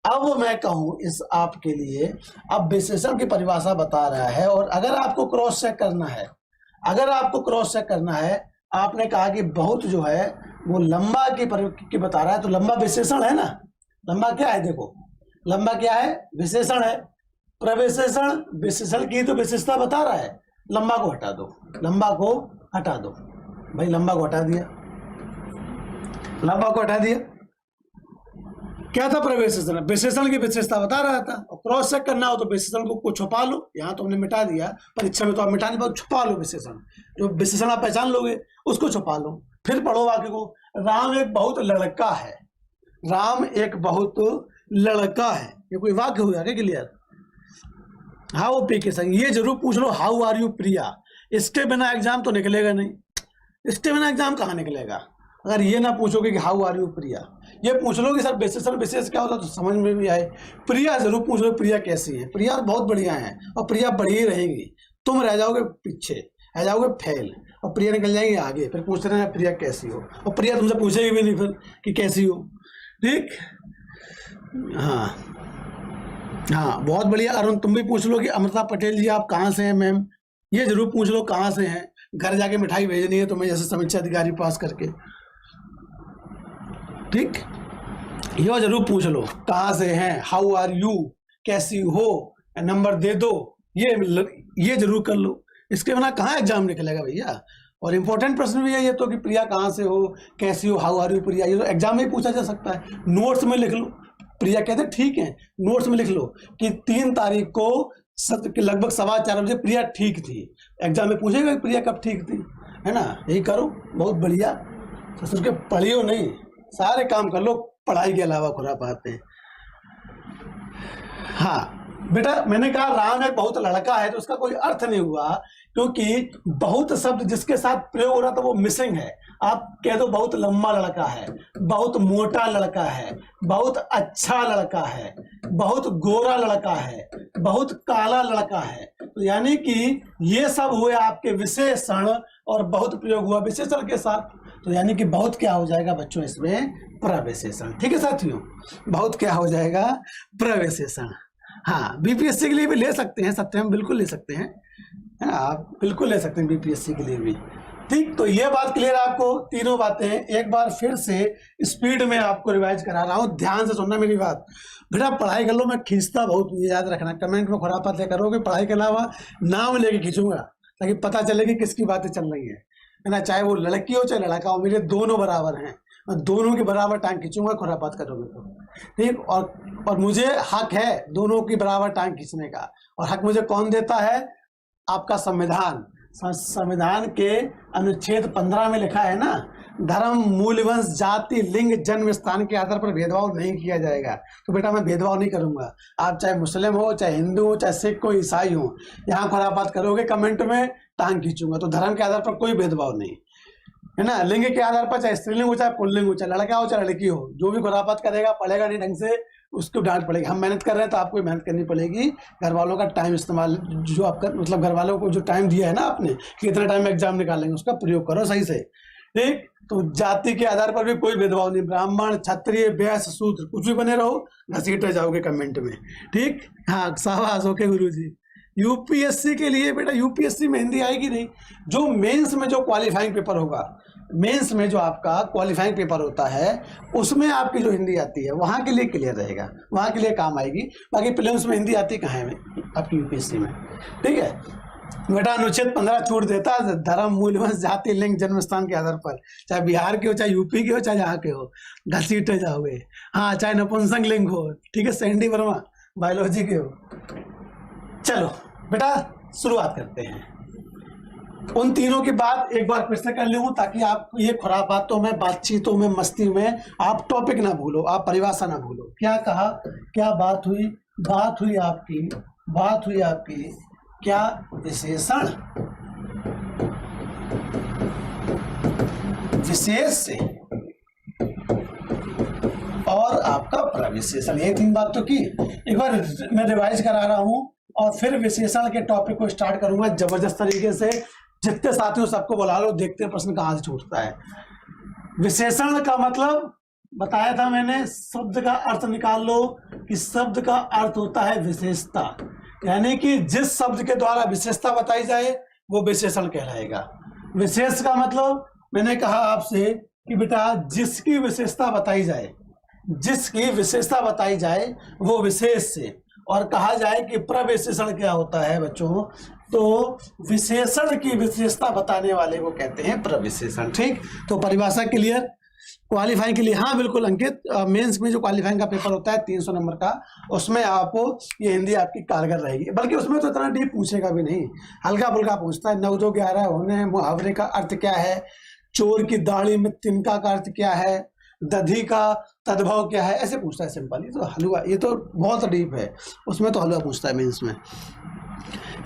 Speaker 1: अब मैं कहूं इस आपके लिए, अब विशेषण की परिभाषा बता रहा है, और अगर आपको क्रॉस चेक करना है, अगर आपको क्रॉस चेक करना है, आपने कहा कि बहुत जो है वो लंबा की बता रहा है, तो लंबा विशेषण है ना। लंबा क्या है? देखो लंबा क्या है? विशेषण है। प्रविशेषण विशेषण की तो विशेषता बता रहा है, लंबा को हटा दो, लंबा को हटा दो भाई, लंबा को हटा दिया, लंबा को हटा दिया। क्या था प्रविशेषण? विशेषण की विशेषता बता रहा था। और क्रॉस चेक करना हो तो विशेषण को छुपा लो, यहाँ तो हमने मिटा दिया, परीक्षा में तो आप मिटा नहीं पाओ, छुपा लो विशेषण, जो विशेषण आप पहचान लोगे उसको छुपा लो। फिर पढ़ो वाक्य को, राम एक बहुत लड़का है, राम एक बहुत लड़का है, ये कोई वाक्य हुआ क्या क्लियर? हाउ पी के संग ये जरूर पूछ लो, हाउ आर यू प्रिया, इसके बिना एग्जाम तो निकलेगा नहीं, इसके बिना एग्जाम कहाँ निकलेगा अगर ये ना पूछोगे कि हाउ आर यू प्रिया। ये पूछ लो कि सर विशेषण विशेष क्या होता है तो समझ में भी आए। प्रिया जरूर पूछ लो, प्रिया कैसी है? प्रिया बहुत बढ़िया है, और प्रिया बढ़ी ही रहेंगी, तुम रह जाओगे पीछे, रह जाओगे फेल, और प्रिया निकल जाएंगे आगे, फिर पूछ रहे हैं प्रिया कैसी हो, और प्रिया तुमसे पूछेगी भी नहीं फिर कि कैसी हो, ठीक। हाँ हाँ, बहुत बढ़िया। अरुण तुम भी पूछ लो कि अमृता पटेल जी आप कहाँ से हैं मैम, ये जरूर पूछ लो कहाँ से हैं, घर जाके मिठाई भेजनी है तुम्हें जैसे समीक्षा अधिकारी पास करके, ठीक। ये जरूर पूछ लो कहाँ से हैं, हाउ आर यू, कैसी हो, नंबर दे दो, ये जरूर कर लो, इसके बिना कहाँ एग्जाम निकलेगा भैया। और इंपॉर्टेंट प्रश्न भी है ये तो कि प्रिया कहाँ से हो, कैसी हो, हाउ आर यू प्रिया, ये तो एग्जाम में ही पूछा जा सकता है। नोट्स में लिख लो, प्रिया कहते ठीक है, नोट्स में लिख लो कि 3 तारीख को लगभग 4:15 बजे प्रिया ठीक थी, एग्जाम में पूछेगा कि प्रिया कब ठीक थी, है ना। यही करो, बहुत बढ़िया। ससुर के पढ़ियो नहीं, सारे काम कर लो, पढ़ाई के अलावा खुरापात हैं। हाँ बेटा, मैंने कहा राम एक बहुत लड़का है, तो उसका कोई अर्थ नहीं हुआ, क्योंकि बहुत शब्द जिसके साथ प्रयोग हो रहा था वो मिसिंग है। आप कह दो बहुत लंबा लड़का है, बहुत मोटा लड़का है, बहुत अच्छा लड़का है, बहुत गोरा लड़का है, बहुत काला लड़का है, तो यानी कि ये सब हुए आपके विशेषण और बहुत प्रयोग हुआ विशेषण के साथ, तो यानी कि बहुत क्या हो जाएगा बच्चों इसमें प्रविशेषण। ठीक है साथियों, बहुत क्या हो जाएगा प्रविशेषण। हाँ, बीपीएससी के लिए भी ले सकते हैं, सत्यम बिल्कुल ले सकते हैं, है ना, आप बिल्कुल ले सकते हैं बीपीएससी के लिए भी। ठीक, तो ये बात क्लियर है आपको, तीनों बातें एक बार फिर से स्पीड में आपको रिवाइज करा रहा हूँ, ध्यान से सुनना मेरी बात। बेटा पढ़ाई कर लो, मैं खींचता बहुत, याद रखना, कमेंट में खुरापात ले करोगे, पढ़ाई के अलावा नाम लेके खींचूंगा ताकि पता चले कि किसकी बातें चल रही है ना, चाहे वो लड़की हो चाहे लड़का हो, मेरे दोनों बराबर हैं, मैं दोनों के बराबर टांग खींचूंगा खुरापात करोगे तो। ठीक, और मुझे हक है दोनों की बराबर टांग खींचने का, और हक मुझे कौन देता है? आपका संविधान। संविधान के अनुच्छेद 15 में लिखा है ना, धर्म, मूल, वंश, जाति, लिंग, जन्म स्थान के आधार पर भेदभाव नहीं किया जाएगा। तो बेटा मैं भेदभाव नहीं करूंगा, आप चाहे मुस्लिम हो, चाहे हिंदू हो, चाहे सिख हो, ईसाई हो, यहाँ खुरापात करोगे कमेंट में टांग खींचूंगा। तो धर्म के आधार पर कोई भेदभाव नहीं है ना, लिंग के आधार पर चाहे स्त्रीलिंग हो चाहे पुल्लिंग हो, चाहे लड़का हो चाहे लड़की हो, जो भी खुरापात करेगा पढ़ेगा नहीं ढंग से उसको डांट पड़ेगी। हम मेहनत कर रहे हैं तो आपको मेहनत करनी पड़ेगी, घर वालों का टाइम इस्तेमाल, जो आपका मतलब घर वालों को जो टाइम दिया है ना आपने कि इतना टाइम एग्जाम निकालेंगे, उसका प्रयोग करो सही से। ठीक, तो जाति के आधार पर भी कोई भेदभाव नहीं, ब्राह्मण, क्षत्रिय, वैश्य, शूद्र, कुछ भी बने रहो, घसीटे जाओगे कमेंट में। ठीक, हाँ शाबाश, ओके गुरुजी। यूपीएससी के लिए बेटा, यूपीएससी में हिंदी आएगी नहीं, जो मेंस में जो क्वालिफाइंग पेपर होगा, मेंस में जो आपका क्वालिफाइंग पेपर होता है उसमें आपकी जो हिंदी आती है वहां के लिए क्लियर रहेगा, वहां के लिए काम आएगी। बाकी प्रीलिम्स में हिंदी आती कहाँ है आपकी यूपीएससी में। ठीक है बेटा, अनुच्छेद 15 छूट देता है, धर्म, मूल, वंश, जाति, लिंग, जन्म स्थान के आधार पर, चाहे बिहार के हो, चाहे यूपी के हो, चाहे जहाँ के हो, घसीटे जाओगे। हाँ, चाहे नपुंसक लिंग हो, ठीक है, सैंडी वर्मा बायोलॉजी के हो। चलो बेटा शुरुआत करते हैं। उन तीनों की बात एक बार फिर से कर लूँ ताकि आप ये खुरापातों में, बातचीतों में, मस्ती में आप टॉपिक ना भूलो, आप परिभाषा ना भूलो। क्या कहा, क्या बात हुई? बात हुई आपकी क्या विशेषण विशेष से और आपका प्रविशेषण, ये तीन बात तो की। एक बार मैं रिवाइज करा रहा हूं और फिर विशेषण के टॉपिक को स्टार्ट करूंगा जबरदस्त तरीके से। जितने साथियों सबको बुला लो, देखते हैं प्रश्न कहां से छूटता है। विशेषण का मतलब बताया था मैंने, शब्द का अर्थ निकाल लो कि शब्द का अर्थ होता है विशेषता, यानी कि जिस शब्द के द्वारा विशेषता बताई जाए वो विशेषण कहलाएगा। विशेष का मतलब मैंने कहा आपसे कि बेटा जिसकी विशेषता बताई जाए, जिसकी विशेषता बताई जाए वो विशेष से, और कहा जाए कि प्रविशेषण क्या होता है बच्चों, तो विशेषण की विशेषता बताने वाले को कहते हैं प्रविशेषण। ठीक, तो परिभाषा क्लियर। क्वालिफाइंग के लिए हाँ बिल्कुल अंकित, मेंस में जो क्वालिफाइंग का पेपर होता है 300 नंबर का, उसमें आपको ये हिंदी आपकी कारगर रहेगी। बल्कि उसमें तो इतना डीप पूछेगा भी नहीं, हल्का फुल्का पूछता है। 9 2 11 होने, मुहावरे का अर्थ क्या है, चोर की दाढ़ी में तिनका का अर्थ क्या है, दधी का तद्भव क्या है, ऐसे पूछता है सिंपल। ये तो हलवा, ये तो बहुत डीप है, उसमें तो हलवा पूछता है मेंस में।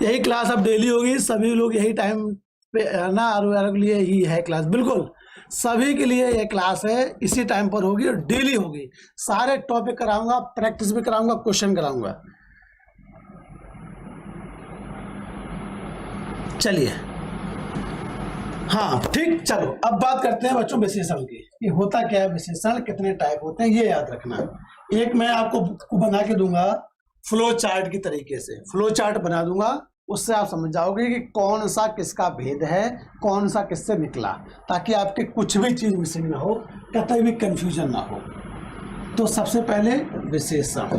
Speaker 1: यही क्लास अब डेली होगी, सभी लोग यही टाइम पे ना, और लिए ही है क्लास, बिल्कुल सभी के लिए ये क्लास है, इसी टाइम पर होगी और डेली होगी। सारे टॉपिक कराऊंगा, प्रैक्टिस भी कराऊंगा, क्वेश्चन कराऊंगा। चलिए हाँ ठीक, चलो अब बात करते हैं बच्चों विशेषण की। ये होता क्या है विशेषण, कितने टाइप होते हैं ये याद रखना। एक मैं आपको बना के दूंगा फ्लो चार्ट की तरीके से, फ्लो चार्ट बना दूंगा, उससे आप समझ जाओगे कि कौन सा किसका भेद है, कौन सा किससे निकला, ताकि आपके कुछ भी चीज मिसिंग ना हो, कतई भी कंफ्यूजन ना हो। तो सबसे पहले विशेषण,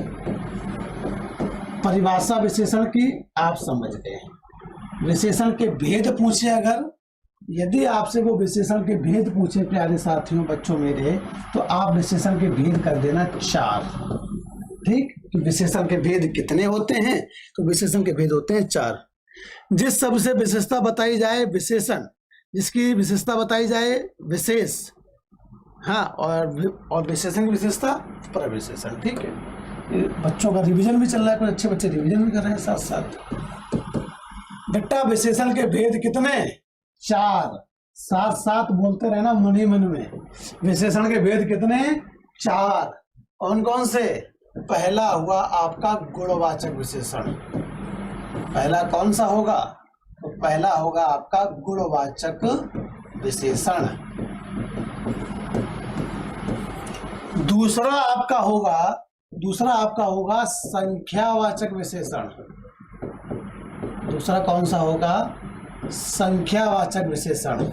Speaker 1: परिभाषा विशेषण की आप समझ गए। विशेषण के भेद पूछे अगर, यदि आपसे वो विशेषण के भेद पूछे प्यारे साथियों बच्चों मेरे, तो आप विशेषण के भेद कर देना 4। ठीक, विशेषण के भेद कितने होते हैं, तो विशेषण के भेद होते हैं 4। जिस शब्द से विशेषता बताई जाए विशेषण, जिसकी विशेषता बताई जाए विशेष, हाँ, और विशेषण की विशेषता प्रविशेषण। ठीक है, बच्चों का रिवीजन भी चल रहा है, कुछ अच्छे बच्चे रिवीजन भी कर रहे हैं साथ साथ। बेटा विशेषण के भेद कितने, 4, साथ साथ बोलते रहना मन ही मन में। विशेषण के भेद कितने, 4। कौन कौन से, पहला हुआ आपका गुणवाचक विशेषण, पहला कौन सा होगा? तो पहला होगा आपका गुणवाचक विशेषण। दूसरा आपका होगा संख्यावाचक विशेषण। दूसरा कौन सा होगा? संख्यावाचक विशेषण।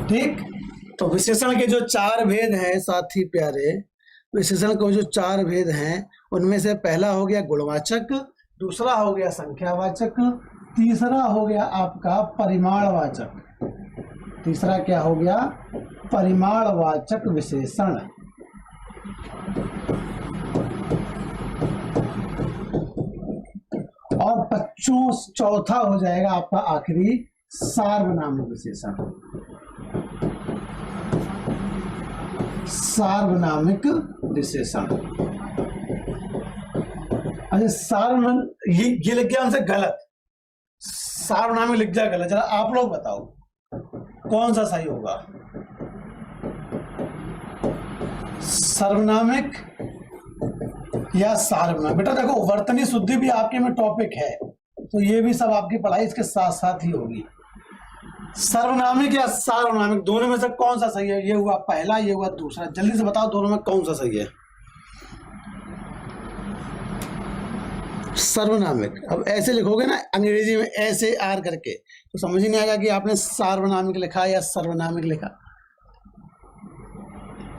Speaker 1: ठीक, तो विशेषण के जो 4 भेद हैं साथी प्यारे, विशेषण के जो 4 भेद हैं उनमें से पहला हो गया गुणवाचक, दूसरा हो गया संख्यावाचक, तीसरा हो गया आपका परिमाणवाचक। तीसरा क्या हो गया? परिमाणवाचक विशेषण। और बच्चों चौथा हो जाएगा आपका आखिरी सार्वनामिक विशेषण। सार्वनामिक विशेषण। अच्छा, सार्वनामिक ये लिख गया हमसे गलत, सार्वनामिक लिख जाए गलत। जरा आप लोग बताओ कौन सा सही होगा? सर्वनामिक या सार्वनामिक? बेटा देखो, वर्तनी शुद्धि भी आपके में टॉपिक है, तो ये भी सब आपकी पढ़ाई इसके साथ साथ ही होगी। सर्वनामिक या सार्वनामिक दोनों में से कौन सा सही है? ये हुआ पहला, ये हुआ दूसरा। जल्दी से बताओ दोनों में कौन सा सही है? सर्वनामिक। अब ऐसे लिखोगे ना अंग्रेजी में ऐसे आर करके, तो समझ ही नहीं आएगा कि आपने सार्वनामिक लिखा या सर्वनामिक लिखा।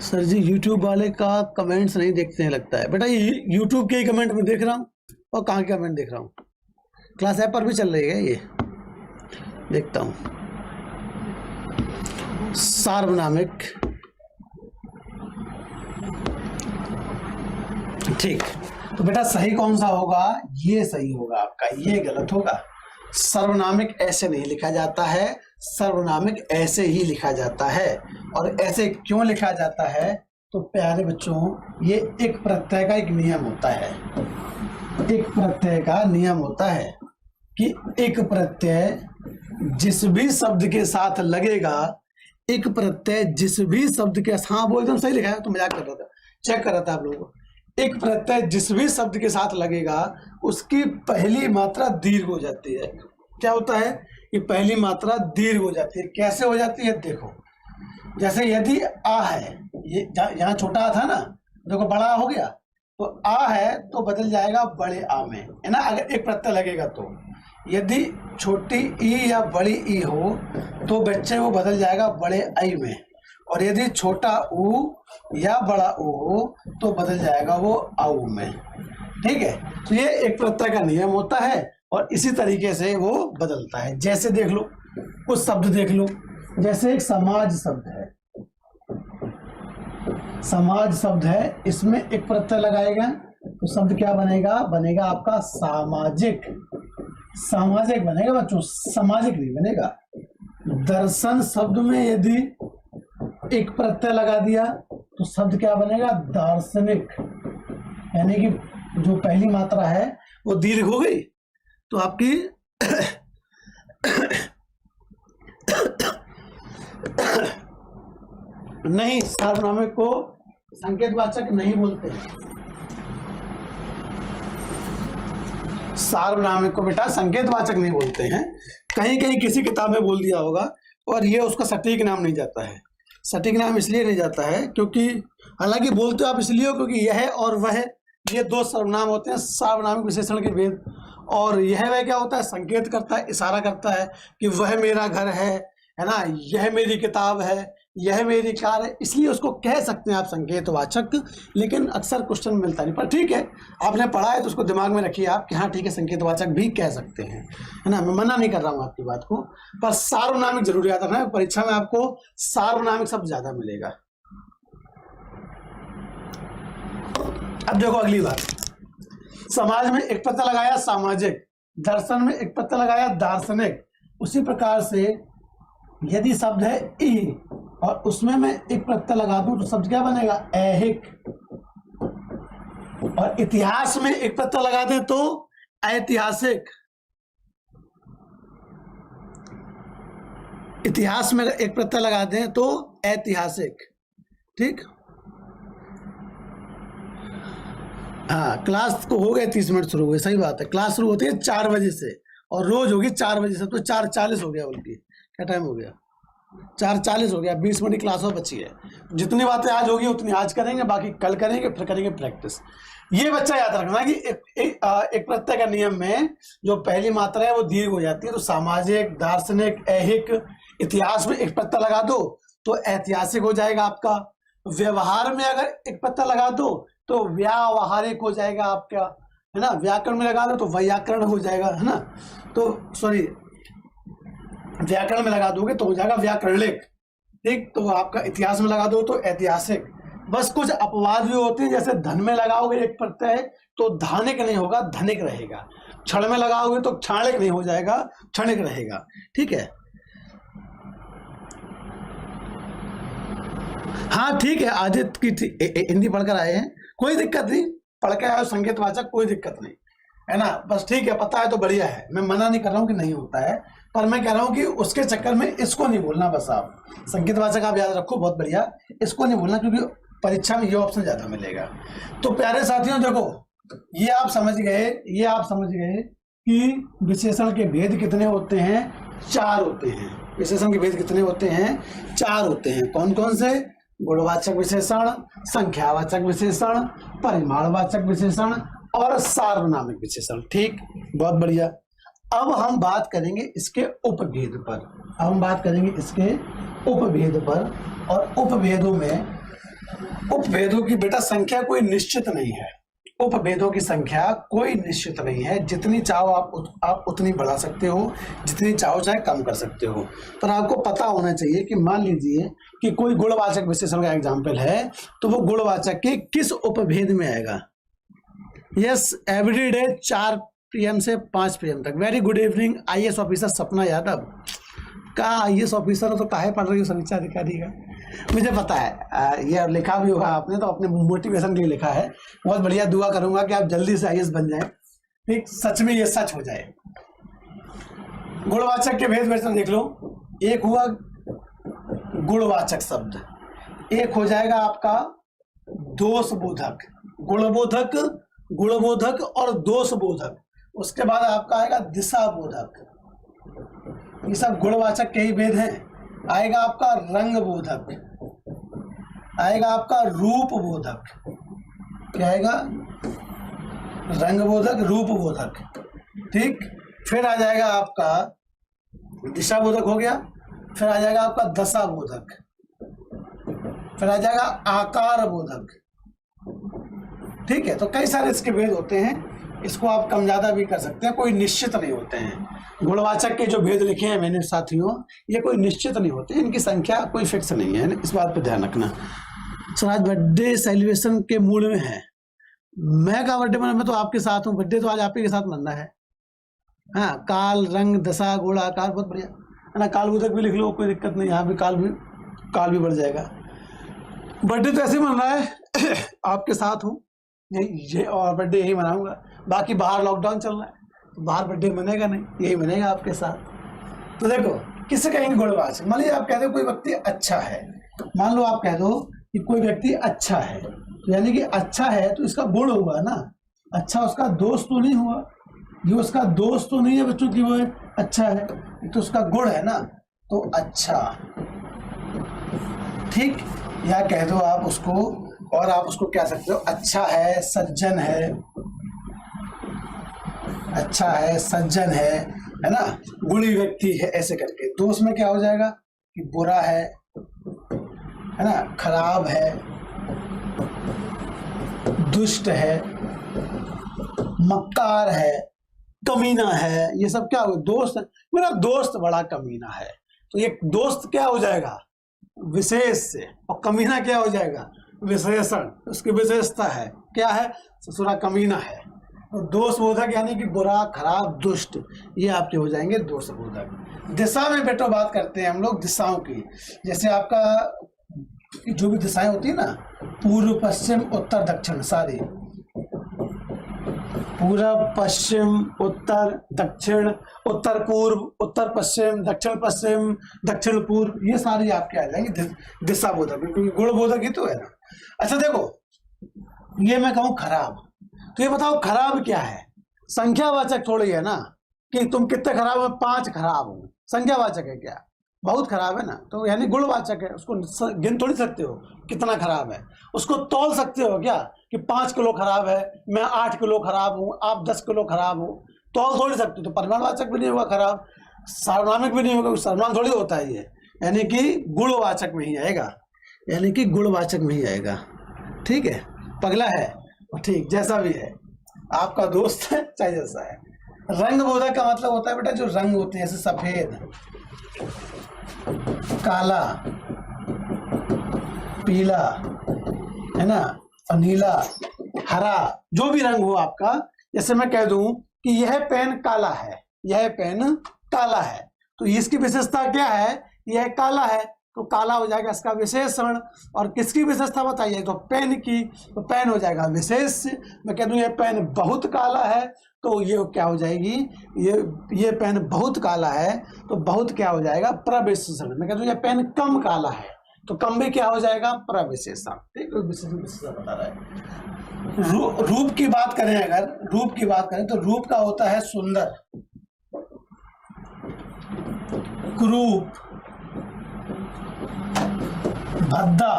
Speaker 1: सर जी YouTube वाले का कमेंट्स नहीं देखते हैं लगता है। बेटा ये YouTube के ही कमेंट में देख रहा हूँ, और कहाँ के कमेंट देख रहा हूँ? क्लास ऐप पर भी चल रही है ये, देखता हूँ। सार्वनामिक, ठीक। तो बेटा सही कौन सा होगा? ये सही होगा आपका, ये गलत होगा। सर्वनामिक ऐसे नहीं लिखा जाता है, सर्वनामिक ऐसे ही लिखा जाता है। और ऐसे क्यों लिखा जाता है? तो प्यारे बच्चों, ये एक प्रत्यय का एक नियम होता है। एक प्रत्यय का नियम होता है कि एक प्रत्यय जिस भी शब्द के साथ लगेगा, एक प्रत्यय जिस भी शब्द के, हाँ बोल दो सही लिखा है, तो मजाक कर रहा था, चेक कर रहा था आप लोगों को। एक प्रत्यय जिस भी शब्द के साथ लगेगा उसकी पहली मात्रा दीर्घ हो जाती है। क्या होता है? ये पहली मात्रा दीर्घ हो जाती है। कैसे हो जाती है? देखो, जैसे यदि आ है, ये यहाँ छोटा आ था ना, देखो बड़ा हो गया, तो आ है तो बदल जाएगा बड़े आ में, है ना, अगर एक प्रत्यय लगेगा तो। यदि छोटी ई या बड़ी ई हो तो बच्चे वो बदल जाएगा बड़े आई में, और यदि छोटा ऊ या बड़ा ऊ हो तो बदल जाएगा वो आऊ में। ठीक है, तो ये एक प्रत्यय का नियम होता है और इसी तरीके से वो बदलता है। जैसे देख लो, कुछ शब्द देख लो, जैसे एक समाज शब्द है, समाज शब्द है, इसमें एक प्रत्यय लगाएगा तो शब्द क्या बनेगा? बनेगा आपका सामाजिक। सामाजिक बनेगा बच्चों, सामाजिक नहीं बनेगा। दर्शन शब्द में यदि एक प्रत्यय लगा दिया तो शब्द क्या बनेगा? दार्शनिक। यानी कि जो पहली मात्रा है वो दीर्घ हो गई, तो आपकी नहीं, सार्वनामिक को संकेतवाचक नहीं बोलते। सार्वनामिक को बेटा संकेतवाचक नहीं बोलते हैं। कहीं कहीं किसी किताब में बोल दिया होगा, और ये उसका सटीक नाम नहीं जाता है। सटीक नाम इसलिए नहीं जाता है क्योंकि, हालांकि बोलते हो आप इसलिए हो क्योंकि यह और वह, ये दो सर्वनाम होते हैं सार्वनामिक विशेषण के भेद। और यह वह क्या होता है? संकेत करता है, इशारा करता है कि वह मेरा घर है ना, यह मेरी किताब है, यह मेरी कार है, इसलिए उसको कह सकते हैं आप संकेतवाचक। लेकिन अक्सर क्वेश्चन मिलता नहीं, पर ठीक है, आपने पढ़ा है तो उसको दिमाग में रखिए आप कि हाँ ठीक है, संकेतवाचक भी कह सकते हैं, है ना। मैं मना नहीं कर रहा हूँ आपकी बात को, पर सार्वनामिक जरूर याद रखना है, परीक्षा में आपको सार्वनामिक शब्द ज्यादा मिलेगा। अब देखो अगली बात, समाज में एक प्रत्यय लगाया सामाजिक, दर्शन में एक प्रत्यय लगाया दार्शनिक। उसी प्रकार से यदि शब्द है ई और उसमें मैं एक प्रत्यय लगा दूं तो शब्द क्या बनेगा? ऐहिक। और इतिहास में एक प्रत्यय लगा दें तो ऐतिहासिक। इतिहास में एक प्रत्यय लगा दें तो ऐतिहासिक। ठीक, हाँ, क्लास को हो गए 30 मिनट शुरू हो गए, सही बात है। क्लास शुरू होती है 4 बजे से और रोज होगी 4 बजे से, तो 4:40 हो गया, बल्कि क्या टाइम हो गया, 4:40 हो गया। 20 मिनट की क्लास और बची है। जितनी बातें आज होगी उतनी आज करेंगे, बाकी कल करेंगे, फिर करेंगे प्रैक्टिस। ये बच्चा याद रखना कि एक प्रत्यय का नियम में जो पहली मात्रा है वो दीर्घ हो जाती है। तो सामाजिक, दार्शनिक, ऐहिक, इतिहास में एक प्रत्यय लगा दो तो ऐतिहासिक हो जाएगा आपका। व्यवहार में अगर एक प्रत्यय लगा दो तो व्यावहारिक हो जाएगा आपका, है ना। व्याकरण में लगा दो तो वैयाकरण हो जाएगा, है ना। तो सॉरी, व्याकरण में लगा दोगे तो हो जाएगा व्याकरणिक, ठीक। तो आपका इतिहास में लगा दो तो ऐतिहासिक। बस कुछ अपवाद भी होते हैं, जैसे धन में लगाओगे एक प्रत्यय तो धानिक नहीं होगा, धनिक रहेगा। क्षण में लगाओगे तो क्षाणिक नहीं हो जाएगा, क्षणिक रहेगा, ठीक है। हाँ ठीक है, आदित्य की हिंदी पढ़कर आए हैं, कोई दिक्कत नहीं, पढ़ के आए संकेतवाचक, कोई दिक्कत नहीं, है ना। बस ठीक है, पता है तो बढ़िया है, मैं मना नहीं कर रहा हूँ कि नहीं होता है, पर मैं कह रहा हूँ कि उसके चक्कर में इसको नहीं बोलना। बस आप संकेतवाचक आप याद रखो, बहुत बढ़िया, इसको नहीं बोलना, क्योंकि परीक्षा में ये ऑप्शन ज्यादा मिलेगा। तो प्यारे साथियों देखो, ये आप समझ गए कि विशेषण के भेद कितने होते हैं, 4 होते हैं। विशेषण के भेद कितने होते हैं, 4 होते हैं। कौन कौन से? गुणवाचक विशेषण, संख्यावाचक विशेषण, परिमाणवाचक विशेषण और सार्वनामिक विशेषण, ठीक, बहुत बढ़िया। अब हम बात करेंगे इसके उपभेद पर, और उपभेदों की बेटा संख्या कोई निश्चित नहीं है। उपभेदों की संख्या कोई निश्चित नहीं है, जितनी चाहो आप उतनी बढ़ा सकते हो, जितनी चाहो चाहे कम कर सकते हो। पर आपको पता होना चाहिए कि मान लीजिए कि कोई गुणवाचक विशेषण का एग्जाम्पल है, तो वो गुणवाचक के किस उपभेद में आएगा। यस, एवरीडे 4 PM से 5 PM तक। Very good evening IAS officer सपना यादव। का IAS ऑफिसर हो तो काहे पढ़ रही हो समीक्षा अधिकारी का? मुझे पता है, ये लिखा भी होगा आपने, तो अपने मोटिवेशन के लिए लिखा है। बहुत बढ़िया, दुआ करूंगा कि आप जल्दी से IAS बन जाए, ठीक, सच में ये सच हो जाए। गुणवाचक के भेद वैसे देख लो। एक हुआ गुणवाचक शब्द, एक हो जाएगा आपका दोषबोधक, गुणबोधक और दोषबोधक। उसके बाद आपका आएगा दिशाबोधक। ये सब गुणवाचक के ही भेद हैं। आएगा आपका रंग बोधक, आएगा आपका रूप बोधक। क्या आएगा? रंग बोधक, रूप बोधक, ठीक। फिर आ जाएगा आपका दिशा बोधक, हो गया। फिर आ जाएगा आपका दशा बोधक, फिर आ जाएगा आकार बोधक, ठीक है। तो कई सारे इसके भेद होते हैं, इसको आप कम ज्यादा भी कर सकते हैं, कोई निश्चित नहीं होते हैं। गुणवाचक के जो भेद लिखे हैं मैंने साथियों, ये कोई निश्चित नहीं होते, इनकी संख्या कोई फिक्स नहीं है, इस बात पर ध्यान रखना। सर आज बर्थडे सेलिब्रेशन के मूड में है। मैं का बर्थडे मना, मैं तो आपके साथ हूँ, बर्थडे तो आज आप ही के साथ मनना है। हाँ, काल, रंग, दशा, गुण, आकार, बहुत बढ़िया, है ना। काल बोधक भी लिख लो, कोई दिक्कत नहीं, यहाँ भी काल भी बढ़ जाएगा। बर्थडे तो ऐसे ही मन रहा है आपके साथ हूँ, ये और बर्थडे यही मनाऊंगा। बाकी बाहर लॉकडाउन चल रहा है, तो बाहर बर्थडे मनेगा नहीं, यही मनेगा आपके साथ। तो देखो, किससे कहेंगे गुणवाचक? मान लीजिए आप कहते हो कोई व्यक्ति अच्छा है, मान लो आप कह दो कि कोई व्यक्ति अच्छा है, तो यानी कि अच्छा है तो इसका गुण हुआ ना, अच्छा उसका दोष तो नहीं हुआ, ये उसका दोष तो नहीं है बच्चों की वो है अच्छा है, तो उसका गुण है ना, तो अच्छा, ठीक। या कह दो आप उसको, और आप उसको कह सकते हो अच्छा है, सज्जन है, अच्छा है, सज्जन है ना, गुणी व्यक्ति है, ऐसे करके। दोष में क्या हो जाएगा कि बुरा है ना, खराब है, दुष्ट है, मक्कार है, कमीना है, ये सब क्या हो? दोस्त, मेरा दोस्त बड़ा कमीना है, तो ये दोस्त क्या हो जाएगा? विशेष से, और कमीना क्या हो जाएगा? विशेषण, उसकी विशेषता है, क्या है? ससुरा कमीना है। और दोषबोधक यानी कि बुरा, खराब, दुष्ट, ये आपके हो जाएंगे दोषबोधक। दिशा में बेटो बात करते हैं हम लोग दिशाओं की। जैसे आपका जो भी दिशाएं होती है ना, पूर्व, पश्चिम, उत्तर, दक्षिण, सारी पूरब, पश्चिम, उत्तर, दक्षिण, उत्तर पूर्व, उत्तर पश्चिम, दक्षिण पूर्व, ये सारी आपके आ जाएंगे दिशा बोधक, क्योंकि गुण बोधक ही तो है ना। अच्छा देखो, ये मैं कहूँ खराब, तो ये बताओ खराब क्या है? संख्यावाचक थोड़ी है ना कि तुम कितने खराब हो, 5 खराब हो, संख्यावाचक है क्या? बहुत खराब है ना, तो यानी गुणवाचक है, उसको गिन थोड़ी सकते हो कितना खराब है। उसको तौल सकते हो क्या कि 5 किलो खराब है, मैं 8 किलो खराब हूँ, आप 10 किलो खराब हो, तौल थोड़ी सकते हो। तो परिमाणवाचक भी नहीं होगा खराब, सार्वनामिक भी नहीं होगा, सर्वनाम थोड़ी होता है ये, यानी कि गुणवाचक में ही आएगा, यानी कि गुणवाचक में ही आएगा। ठीक है, पगला है ठीक, जैसा भी है, आपका दोस्त है चाहे जैसा है। रंग बोधक का मतलब होता है बेटा जो रंग होते हैं, जैसे सफेद, काला, पीला, है ना, और नीला, हरा, जो भी रंग हो आपका। जैसे मैं कह दूं कि यह पेन काला है, यह पेन काला है, तो इसकी विशेषता क्या है? यह काला है, तो काला हो जाएगा इसका विशेषण। और किसकी विशेषता बताइए? तो पेन की, तो पेन हो जाएगा विशेष। मैं कह दूं ये पेन बहुत काला है, तो ये क्या हो जाएगी? ये पेन बहुत काला है, तो बहुत क्या हो जाएगा? प्रविशेषण। मैं कह दूं ये पेन कम काला है, तो कम भी क्या हो जाएगा? प्रविशेषण। ठीक है, विशेषण बता रहा है। रूप की बात करें, अगर रूप की बात करें तो रूप का होता है सुंदर, कुरूप, भद्दा,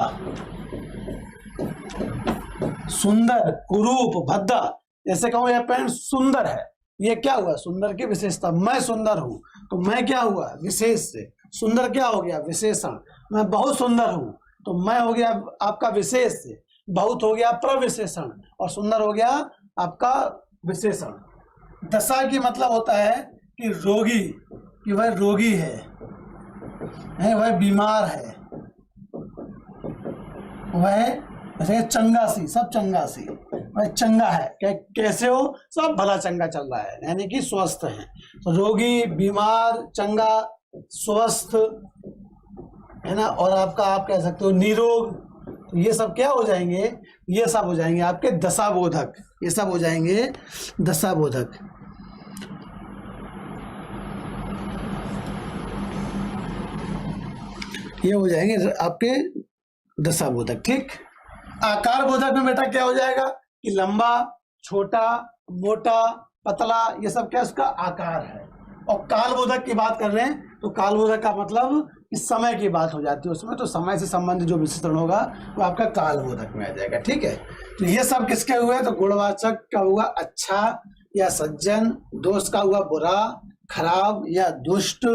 Speaker 1: सुंदर, कुरूप, भद्दा। जैसे कहूं यह पेन सुंदर है, ये क्या हुआ? सुंदर की विशेषता। मैं सुंदर हूं, तो मैं क्या हुआ? विशेष से। सुंदर क्या हो गया? विशेषण। मैं बहुत सुंदर हूं, तो मैं हो गया आपका विशेष से, बहुत हो गया प्रविशेषण, और सुंदर हो गया आपका विशेषण। दशा की मतलब होता है कि रोगी, कि वह रोगी है, वह बीमार है, वह जैसे चंगासी, सब चंगासी, वह चंगा है, कैसे हो? सब भला चंगा चल रहा है, यानी कि स्वस्थ है। तो रोगी, बीमार, चंगा, स्वस्थ, है ना, और आपका आप कह सकते हो निरोग। तो ये सब क्या हो जाएंगे? ये सब हो जाएंगे आपके दशाबोधक, ये सब हो जाएंगे दशाबोधक। ये हो जाएंगे आपके दशाबोधक। ठीक, आकार बोधक में बेटा क्या हो जाएगा कि लंबा, छोटा, मोटा, पतला, ये सब क्या उसका आकार है। और काल बोधक की बात कर रहे हैं तो काल बोधक का मतलब इस समय की बात हो जाती है उसमें, तो समय से संबंधित जो विशेषण होगा वो आपका काल बोधक में आ जाएगा। ठीक है, तो ये सब किसके हुए? तो गुणवाचक का हुआ अच्छा या सज्जन, दोष का हुआ बुरा, खराब या दुष्ट,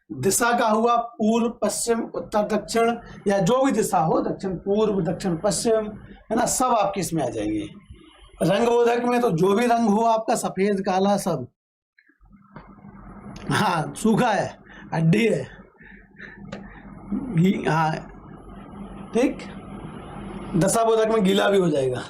Speaker 1: दिशा का हुआ पूर्व, पश्चिम, उत्तर, दक्षिण, या जो भी दिशा हो, दक्षिण पूर्व, दक्षिण पश्चिम, है ना, सब आपके इसमें आ जाएंगे। रंग बोधक में तो जो भी रंग हो आपका, सफेद, काला, सब। हाँ, सूखा है, हड्डी है, हाँ ठीक। दशाबोधक में गीला भी हो जाएगा।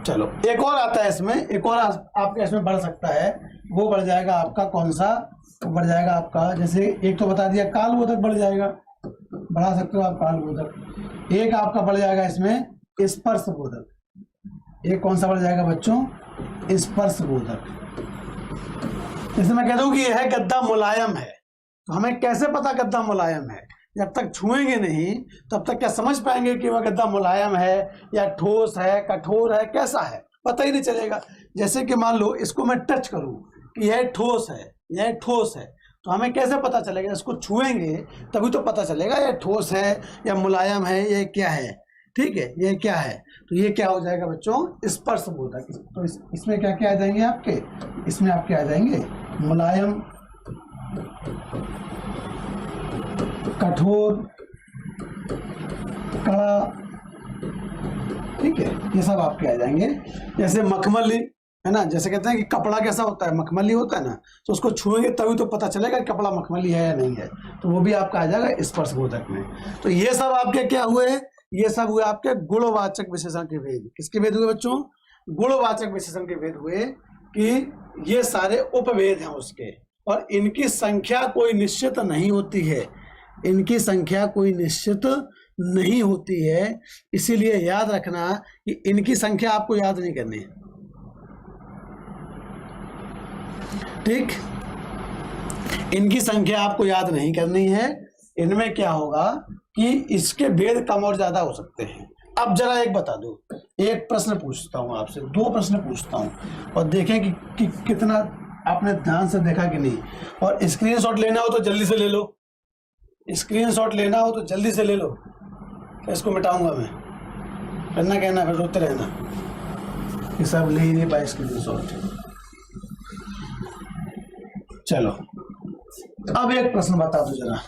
Speaker 1: चलो एक और आता है इसमें, एक और आपके इसमें बढ़ सकता है, वो बढ़ जाएगा आपका कौन सा? तो बढ़ जाएगा आपका, जैसे एक तो बता दिया काल बोधक बढ़ जाएगा, बढ़ा सकते हो आप काल बोधक। एक आपका बढ़ जाएगा इसमें स्पर्श बोधक। एक कौन सा बढ़ जाएगा बच्चों? स्पर्श बोधक। जैसे मैं कह दूं कि यह गद्दा मुलायम है, तो हमें कैसे पता गद्दा मुलायम है? जब तक छुएंगे नहीं तब तक क्या समझ पाएंगे कि वह गद्दा मुलायम है या ठोस है, कठोर है, कैसा है? पता ही नहीं चलेगा। जैसे कि मान लो इसको मैं टच करूं कि यह ठोस है, यह ठोस है, तो हमें कैसे पता चलेगा? इसको छुएंगे तभी तो पता चलेगा यह ठोस है या मुलायम है, यह क्या है। ठीक है, यह क्या है? तो ये क्या हो जाएगा बच्चों? स्पर्श बोधक। तो इसमें क्या क्या आ जाएंगे आपके? इसमें आपके आ जाएंगे मुलायम, कठोर, कड़ा। ठीक है, ये सब आपके आ जाएंगे। जैसे मखमली है ना, जैसे कहते हैं कि कपड़ा कैसा होता है? मखमली होता है ना, तो उसको छुएंगे तभी तो पता चलेगा कि कपड़ा मखमली है या नहीं है, तो वो भी आपका आ जाएगा स्पर्श बोधक में। तो ये सब आपके क्या हुए? ये सब हुए आपके गुणवाचक विशेषण के भेद। किसके भेद हुए बच्चों? गुणवाचक विशेषण के भेद हुए, कि ये सारे उपभेद हैं उसके, और इनकी संख्या कोई निश्चित नहीं होती है, इनकी संख्या कोई निश्चित नहीं होती है। इसीलिए याद रखना कि इनकी संख्या आपको याद नहीं करनी है। ठीक, इनकी संख्या आपको याद नहीं करनी है। इनमें क्या होगा कि इसके भेद कम और ज्यादा हो सकते हैं। अब जरा एक बता दो, एक प्रश्न पूछता हूँ आपसे, दो प्रश्न पूछता हूँ और देखें कि कितना आपने ध्यान से देखा कि नहीं। और स्क्रीनशॉट लेना हो तो जल्दी से ले लो, स्क्रीनशॉट लेना हो तो जल्दी से ले लो। इसको मिटाऊंगा मैं, करना कहना फिर रोते रहना कि सब ले ही नहीं पाए स्क्रीनशॉट। चलो अब एक प्रश्न बता दो जरा।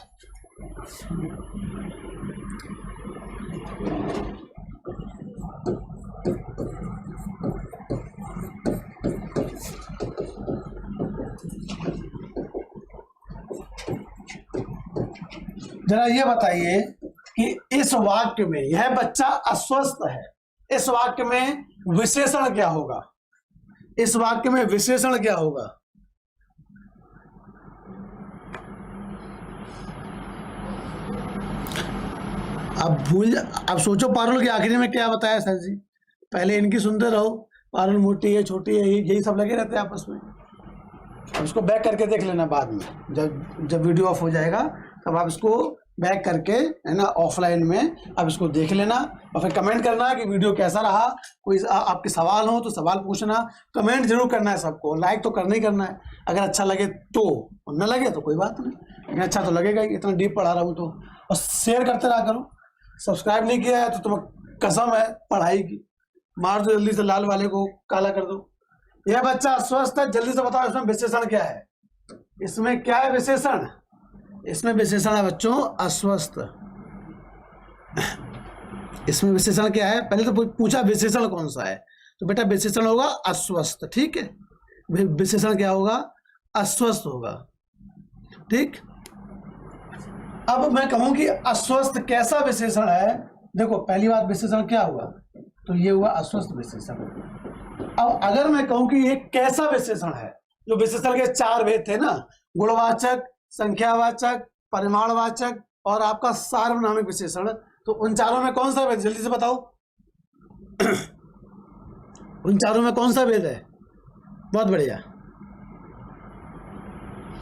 Speaker 1: जरा ये बताइए कि इस वाक्य में यह बच्चा अस्वस्थ है, इस वाक्य में विशेषण क्या होगा? इस वाक्य में विशेषण क्या होगा? अब सोचो पारुल के आखिरी में क्या बताया सर जी? पहले इनकी सुनते रहो, पारुल मोटी है छोटी है यही सब लगे रहते हैं आपस में। अब इसको बैक करके देख लेना बाद में, जब वीडियो ऑफ हो जाएगा तब आप इसको बैक करके, है ना, ऑफलाइन में अब इसको देख लेना और फिर कमेंट करना कि वीडियो कैसा रहा। कोई आपके सवाल हो तो सवाल पूछना, कमेंट जरूर करना है सबको, लाइक तो करना ही करना है अगर अच्छा लगे तो, और न लगे तो कोई बात नहीं, लेकिन अच्छा तो लगेगा ही, इतना डीप पढ़ा रहा हूँ तो। और शेयर करते रहा करो, सब्सक्राइब नहीं किया है तो तुम्हें कसम है पढ़ाई की, मार दो जल्दी से लाल वाले को, काला कर दो। यह बच्चा अस्वस्थ है, जल्दी से बताओ इसमें विशेषण क्या है? इसमें क्या है विशेषण? इसमें विशेषण है बच्चों अस्वस्थ। इसमें विशेषण क्या है? पहले तो पूछा विशेषण कौन सा है, तो बेटा विशेषण होगा अस्वस्थ, ठीक है। विशेषण क्या होगा? अस्वस्थ होगा, ठीक। अब मैं कहूं कि अस्वस्थ कैसा विशेषण है, देखो पहली बात विशेषण क्या हुआ, तो ये हुआ अस्वस्थ विशेषण। अब अगर मैं कहूं कि ये कैसा विशेषण है, जो विशेषण के चार भेद थे ना, गुणवाचक, संख्यावाचक, परिमाणवाचक और आपका सार्वनामिक विशेषण, तो उन चारों में कौन सा भेद, जल्दी से बताओ। उन चारों में कौन सा भेद है? बहुत बढ़िया,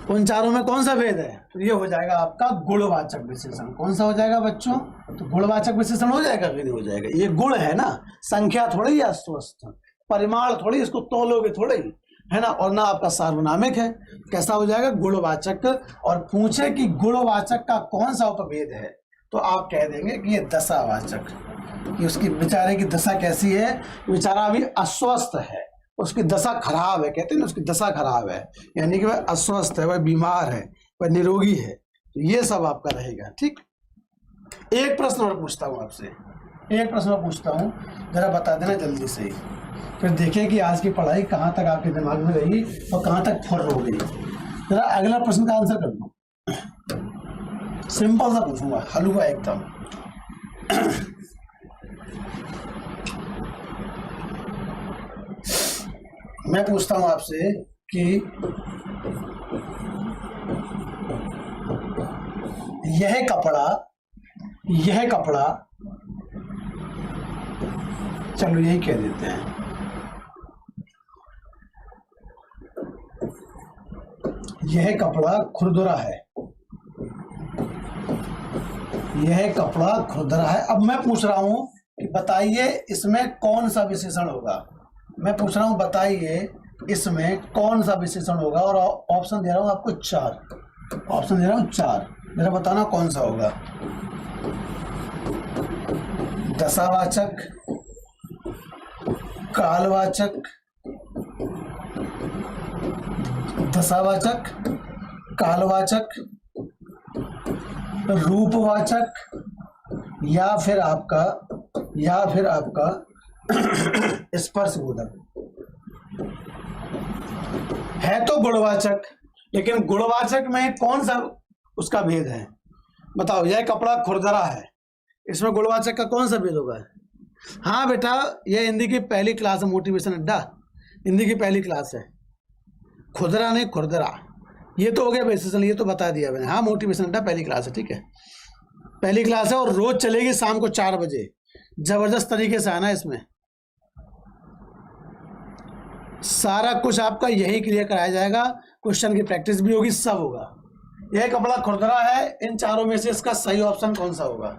Speaker 1: उन चारों में कौन सा भेद है? तो ये हो जाएगा आपका गुणवाचक विशेषण। कौन सा हो जाएगा बच्चों? तो गुणवाचक विशेषण हो जाएगा कि नहीं हो जाएगा? ये गुण है ना, संख्या थोड़ी है अस्वस्थ, परिमाण थोड़ी, इसको तोलोगे थोड़े ही, है ना, और ना आपका सार्वनामिक है। कैसा हो जाएगा? गुणवाचक। और पूछे कि गुणवाचक का कौन सा उपभेद है, तो आप कह देंगे कि ये दशावाचक, कि उसकी बेचारे की दशा कैसी है, बेचारा अभी अस्वस्थ है, उसकी दशा खराब है, कहते हैं ना उसकी दशा खराब है, यानी कि वह अस्वस्थ है, वह बीमार है, वह निरोगी है। तो ये सब आपका रहेगा, ठीक। एक प्रश्न और पूछता हूँ आपसे, एक प्रश्न और पूछता हूँ, जरा बता देना जल्दी से ही, फिर देखें कि आज की पढ़ाई कहाँ तक आपके दिमाग में रही और कहाँ तक फुर्र हो गई। जरा अगला प्रश्न का आंसर कर दो, सिंपल सा पूछूंगा, हलवा एकदम। मैं पूछता हूं आपसे कि यह कपड़ा, चलो यही कह देते हैं, यह कपड़ा खुरदुरा है, यह कपड़ा खुरदुरा है। अब मैं पूछ रहा हूं कि बताइए इसमें कौन सा विशेषण होगा। मैं पूछ रहा हूं बताइए इसमें कौन सा विशेषण होगा, और ऑप्शन दे रहा हूं आपको 4, ऑप्शन दे रहा हूं 4, मेरा बताना कौन सा होगा। दशावाचक, कालवाचक, दशावाचक, कालवाचक, रूपवाचक, या फिर आपका स्पर्शबोधक। है तो गुणवाचक, लेकिन गुणवाचक में कौन सा उसका भेद है? बताओ, यह कपड़ा खुरदरा है, इसमें गुणवाचक का कौन सा भेद होगा? हाँ बेटा, यह हिंदी की पहली क्लास है, मोटिवेशन अड्डा हिंदी की पहली क्लास है, खुदरा नहीं खुरदरा। ये तो हो गया विशेषण, ये तो बता दिया मैंने। हाँ, मोटिवेशन अड्डा पहली क्लास है, ठीक है, पहली क्लास है, और रोज चलेगी शाम को 4 बजे। जबरदस्त तरीके से आना, इसमें सारा कुछ आपका यही क्लियर कराया जाएगा, क्वेश्चन की प्रैक्टिस भी होगी, सब होगा। यह कपड़ा खुरदरा है, इन चारों में से इसका सही ऑप्शन कौन सा होगा?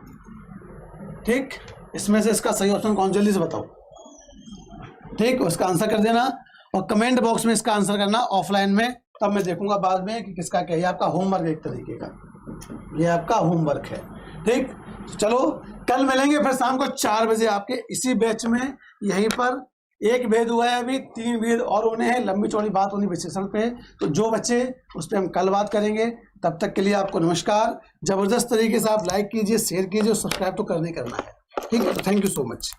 Speaker 1: ठीक। इसमें से इसका सही ऑप्शन कौन, जल्दी से बताओ। ठीक, उसका आंसर कर देना और कमेंट बॉक्स में इसका आंसर करना ऑफलाइन में, तब मैं देखूंगा बाद में कि किसका क्या है। आपका होमवर्क एक तरीके का, ये आपका होमवर्क है। ठीक, चलो कल मिलेंगे फिर शाम को 4 बजे आपके इसी बैच में। यहीं पर एक भेद हुआ है, अभी 3 भेद और होने हैं, लंबी चौड़ी बात होनी विशेषण पे, तो जो बच्चे उस पर हम कल बात करेंगे। तब तक के लिए आपको नमस्कार। जबरदस्त तरीके से आप लाइक कीजिए, शेयर कीजिए, सब्सक्राइब तो करना ही करना है। ठीक है, थैंक यू सो मच।